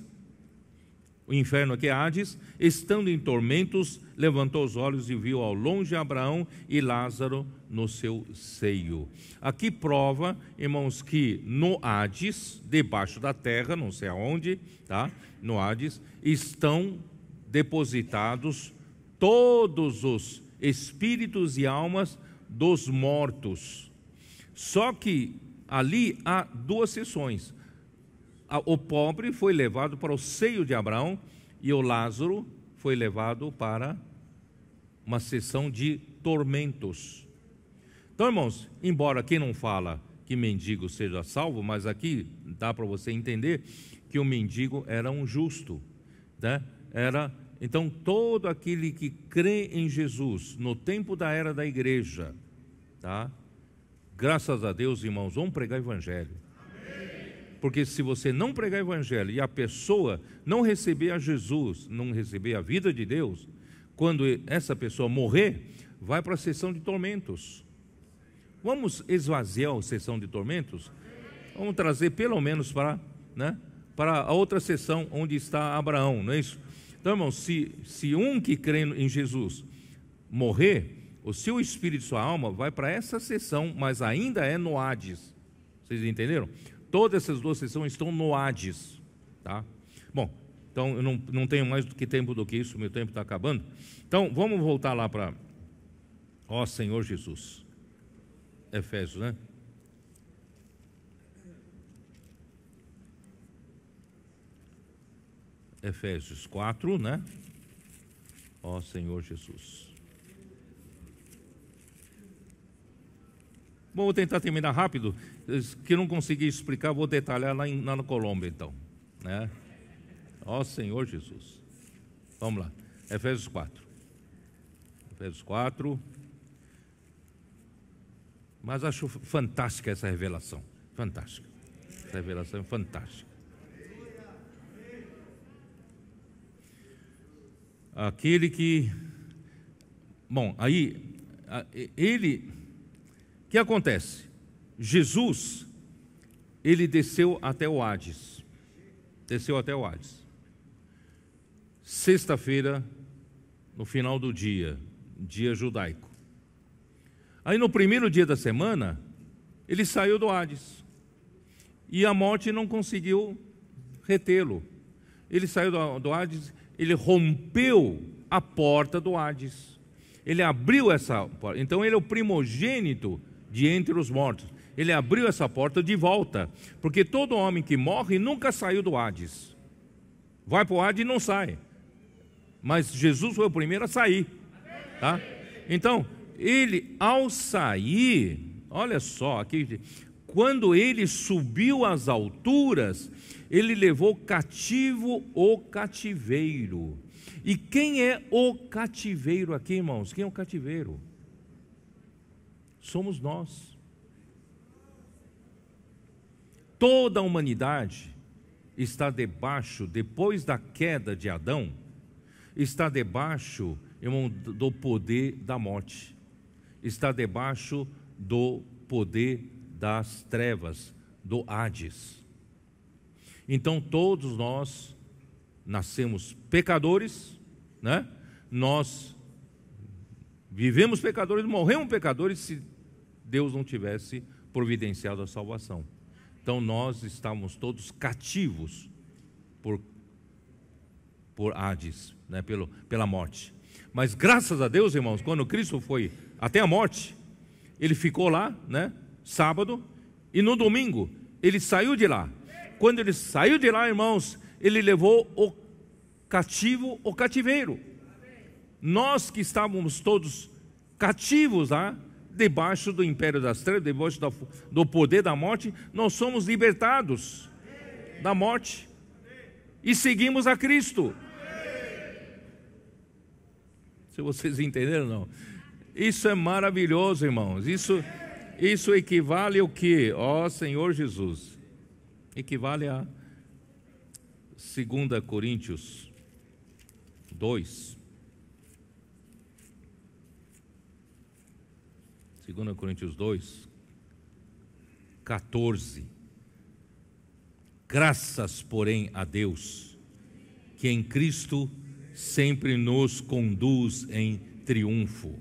O inferno aqui é Hades. Estando em tormentos, levantou os olhos e viu ao longe Abraão e Lázaro no seu seio. Aqui prova, irmãos, que no Hades, debaixo da terra, não sei aonde, tá? No Hades, estão depositados todos os espíritos e almas dos mortos. Só que ali há 2 sessões. O pobre foi levado para o seio de Abraão e o Lázaro foi levado para uma sessão de tormentos. Então, irmãos, embora quem não fala que mendigo seja salvo, mas aqui dá para você entender que o mendigo era um justo, né? Então, todo aquele que crê em Jesus no tempo da era da igreja, tá? Graças a Deus, irmãos, vamos pregar o evangelho. Porque se você não pregar o evangelho e a pessoa não receber a Jesus, não receber a vida de Deus, quando essa pessoa morrer, vai para a sessão de tormentos. Vamos esvaziar a sessão de tormentos? Vamos trazer pelo menos para a outra sessão onde está Abraão, não é isso? Então, irmãos, se um que crê em Jesus morrer, o seu espírito e sua alma vai para essa sessão, mas ainda é no Hades. Vocês entenderam? Todas essas 2 sessões estão no Hades, tá? Bom, então eu não tenho mais tempo do que isso, meu tempo está acabando. Então, vamos voltar lá para ó Senhor Jesus. Efésios, né? Efésios 4, né? Ó Senhor Jesus. Bom, vou tentar terminar rápido, que não consegui explicar, vou detalhar lá na Colômbia, então, né? Ó Senhor Jesus. Vamos lá, Efésios 4. Efésios 4. Mas acho fantástica essa revelação, fantástica. Essa revelação é fantástica. Aquele que... Bom, aí, o que acontece? Jesus, ele desceu até o Hades. Desceu até o Hades. Sexta-feira, no final do dia judaico. Aí no primeiro dia da semana, ele saiu do Hades. E a morte não conseguiu retê-lo. Ele saiu do Hades, ele rompeu a porta do Hades. Ele abriu essa porta. Então ele é o primogênito de entre os mortos. Ele abriu essa porta de volta, porque todo homem que morre nunca saiu do Hades. Vai para o Hades e não sai. Mas Jesus foi o primeiro a sair, tá? Então, ele ao sair, olha só, aqui, quando ele subiu às alturas, ele levou cativo o cativeiro. E quem é o cativeiro aqui, irmãos? Quem é o cativeiro? Somos nós. Toda a humanidade está debaixo, depois da queda de Adão, está debaixo, irmão, do poder da morte. Está debaixo do poder das trevas, do Hades. Então todos nós nascemos pecadores, né? Nós vivemos pecadores, morremos pecadores se Deus não tivesse providenciado a salvação. Então nós estamos todos cativos por Hades, né? Pela morte. Mas graças a Deus, irmãos, quando Cristo foi até a morte, ele ficou lá, né? Sábado, e no domingo ele saiu de lá. Quando ele saiu de lá, irmãos, ele levou o cativeiro. Nós que estávamos todos cativos lá, debaixo do império das trevas, debaixo do poder da morte, nós somos libertados da morte e seguimos a Cristo. Se vocês entenderam, não? Isso é maravilhoso, irmãos. Isso equivale ao que? Ó Senhor Jesus. Equivale a 2 Coríntios 2. 2 Coríntios 2, 14. Graças, porém, a Deus, que em Cristo sempre nos conduz em triunfo,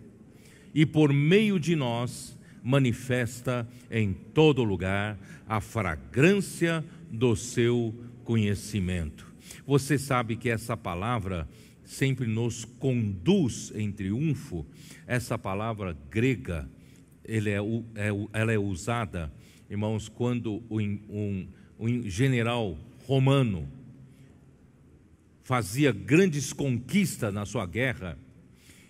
e por meio de nós manifesta em todo lugar a fragrância do seu conhecimento. Você sabe que essa palavra sempre nos conduz em triunfo. Essa palavra grega, ela é usada, irmãos, quando um general romano fazia grandes conquistas na sua guerra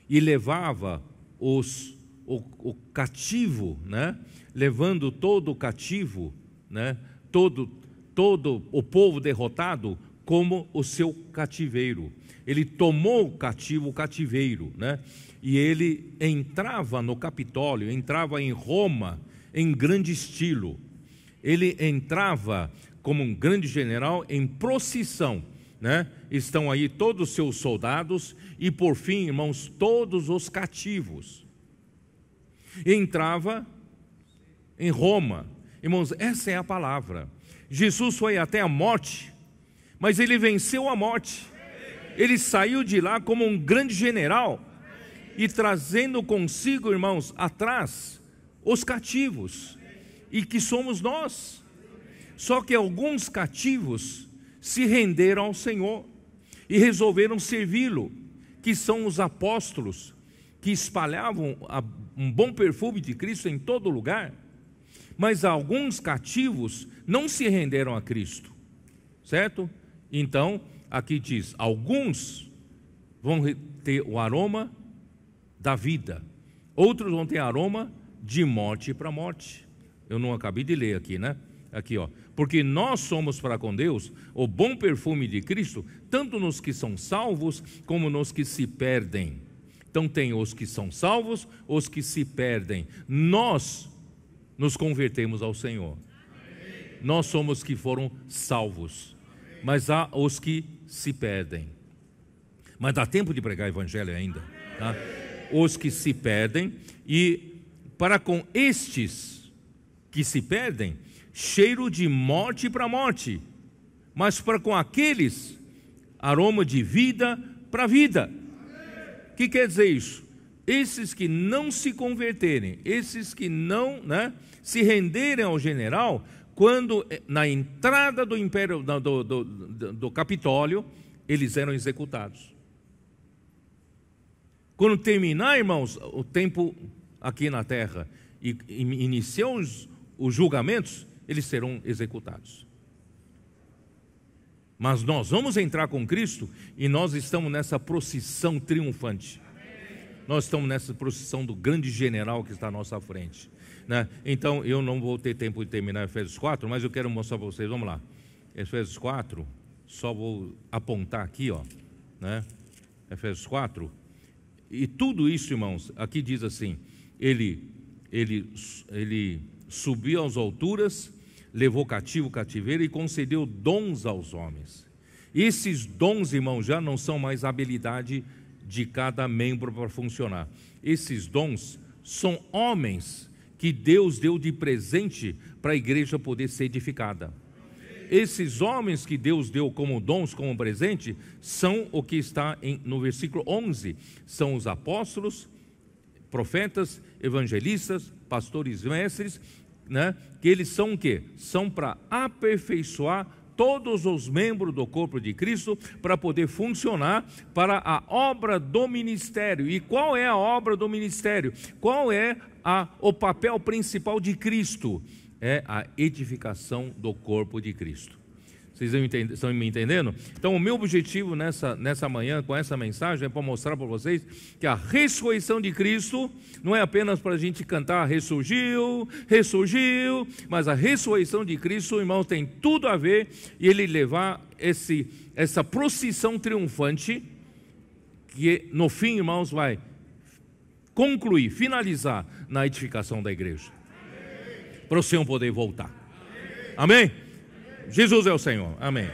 e levava o cativo, né? Levando todo o cativo, né? Todo o povo derrotado como o seu cativeiro. Ele tomou o cativeiro, né? E ele entrava no Capitólio, entrava em Roma em grande estilo. Ele entrava como um grande general em procissão, né? Estão aí todos os seus soldados e, por fim, irmãos, todos os cativos. Entrava em Roma. Irmãos, essa é a palavra. Jesus foi até a morte, mas ele venceu a morte. Ele saiu de lá como um grande general e trazendo consigo, irmãos, atrás os cativos, e que somos nós. Só que alguns cativos se renderam ao Senhor e resolveram servi-lo, que são os apóstolos, que espalhavam um bom perfume de Cristo em todo lugar. Mas alguns cativos não se renderam a Cristo, certo? Então, aqui diz, alguns vão ter o aroma da vida, outros vão ter aroma de morte para morte. Eu não acabei de ler aqui, né? Aqui, ó. Porque nós somos para com Deus o bom perfume de Cristo, tanto nos que são salvos como nos que se perdem. Então tem os que são salvos, os que se perdem. Nós nos convertemos ao Senhor. Nós somos os que foram salvos. Mas há os que se perdem. Mas dá tempo de pregar o evangelho ainda, tá? Os que se perdem, e para com estes que se perdem, cheiro de morte para morte, mas para com aqueles, aroma de vida para vida. O que quer dizer isso? Esses que não se converterem, esses que não, né, se renderem ao general, quando na entrada do império, do Capitólio, eles eram executados. Quando terminar, irmãos, o tempo aqui na terra e iniciar os julgamentos, eles serão executados. Mas nós vamos entrar com Cristo e nós estamos nessa procissão triunfante. Nós estamos nessa procissão do grande general que está à nossa frente, né? Então, eu não vou ter tempo de terminar Efésios 4, mas eu quero mostrar para vocês, vamos lá. Efésios 4, só vou apontar aqui, ó, né? Efésios 4, e tudo isso, irmãos, aqui diz assim, ele subiu às alturas, levou cativo o cativeiro e concedeu dons aos homens. Esses dons, irmãos, já não são mais habilidade de cada membro para funcionar. Esses dons são homens que Deus deu de presente para a igreja poder ser edificada. Esses homens que Deus deu como dons, como presente, são o que está no versículo 11, são os apóstolos, profetas, evangelistas, pastores, mestres, né? Que eles são o quê? São para aperfeiçoar todos os membros do corpo de Cristo para poder funcionar para a obra do ministério. E qual é a obra do ministério? Qual é o papel principal de Cristo? É a edificação do corpo de Cristo. Vocês estão me entendendo? Então, o meu objetivo nessa manhã, com essa mensagem, é para mostrar para vocês que a ressurreição de Cristo não é apenas para a gente cantar ressurgiu, ressurgiu, mas a ressurreição de Cristo, irmãos, tem tudo a ver e ele levar essa procissão triunfante, que no fim, irmãos, vai concluir, finalizar na edificação da igreja, para o Senhor poder voltar. Amém? Jesus é o Senhor, amém.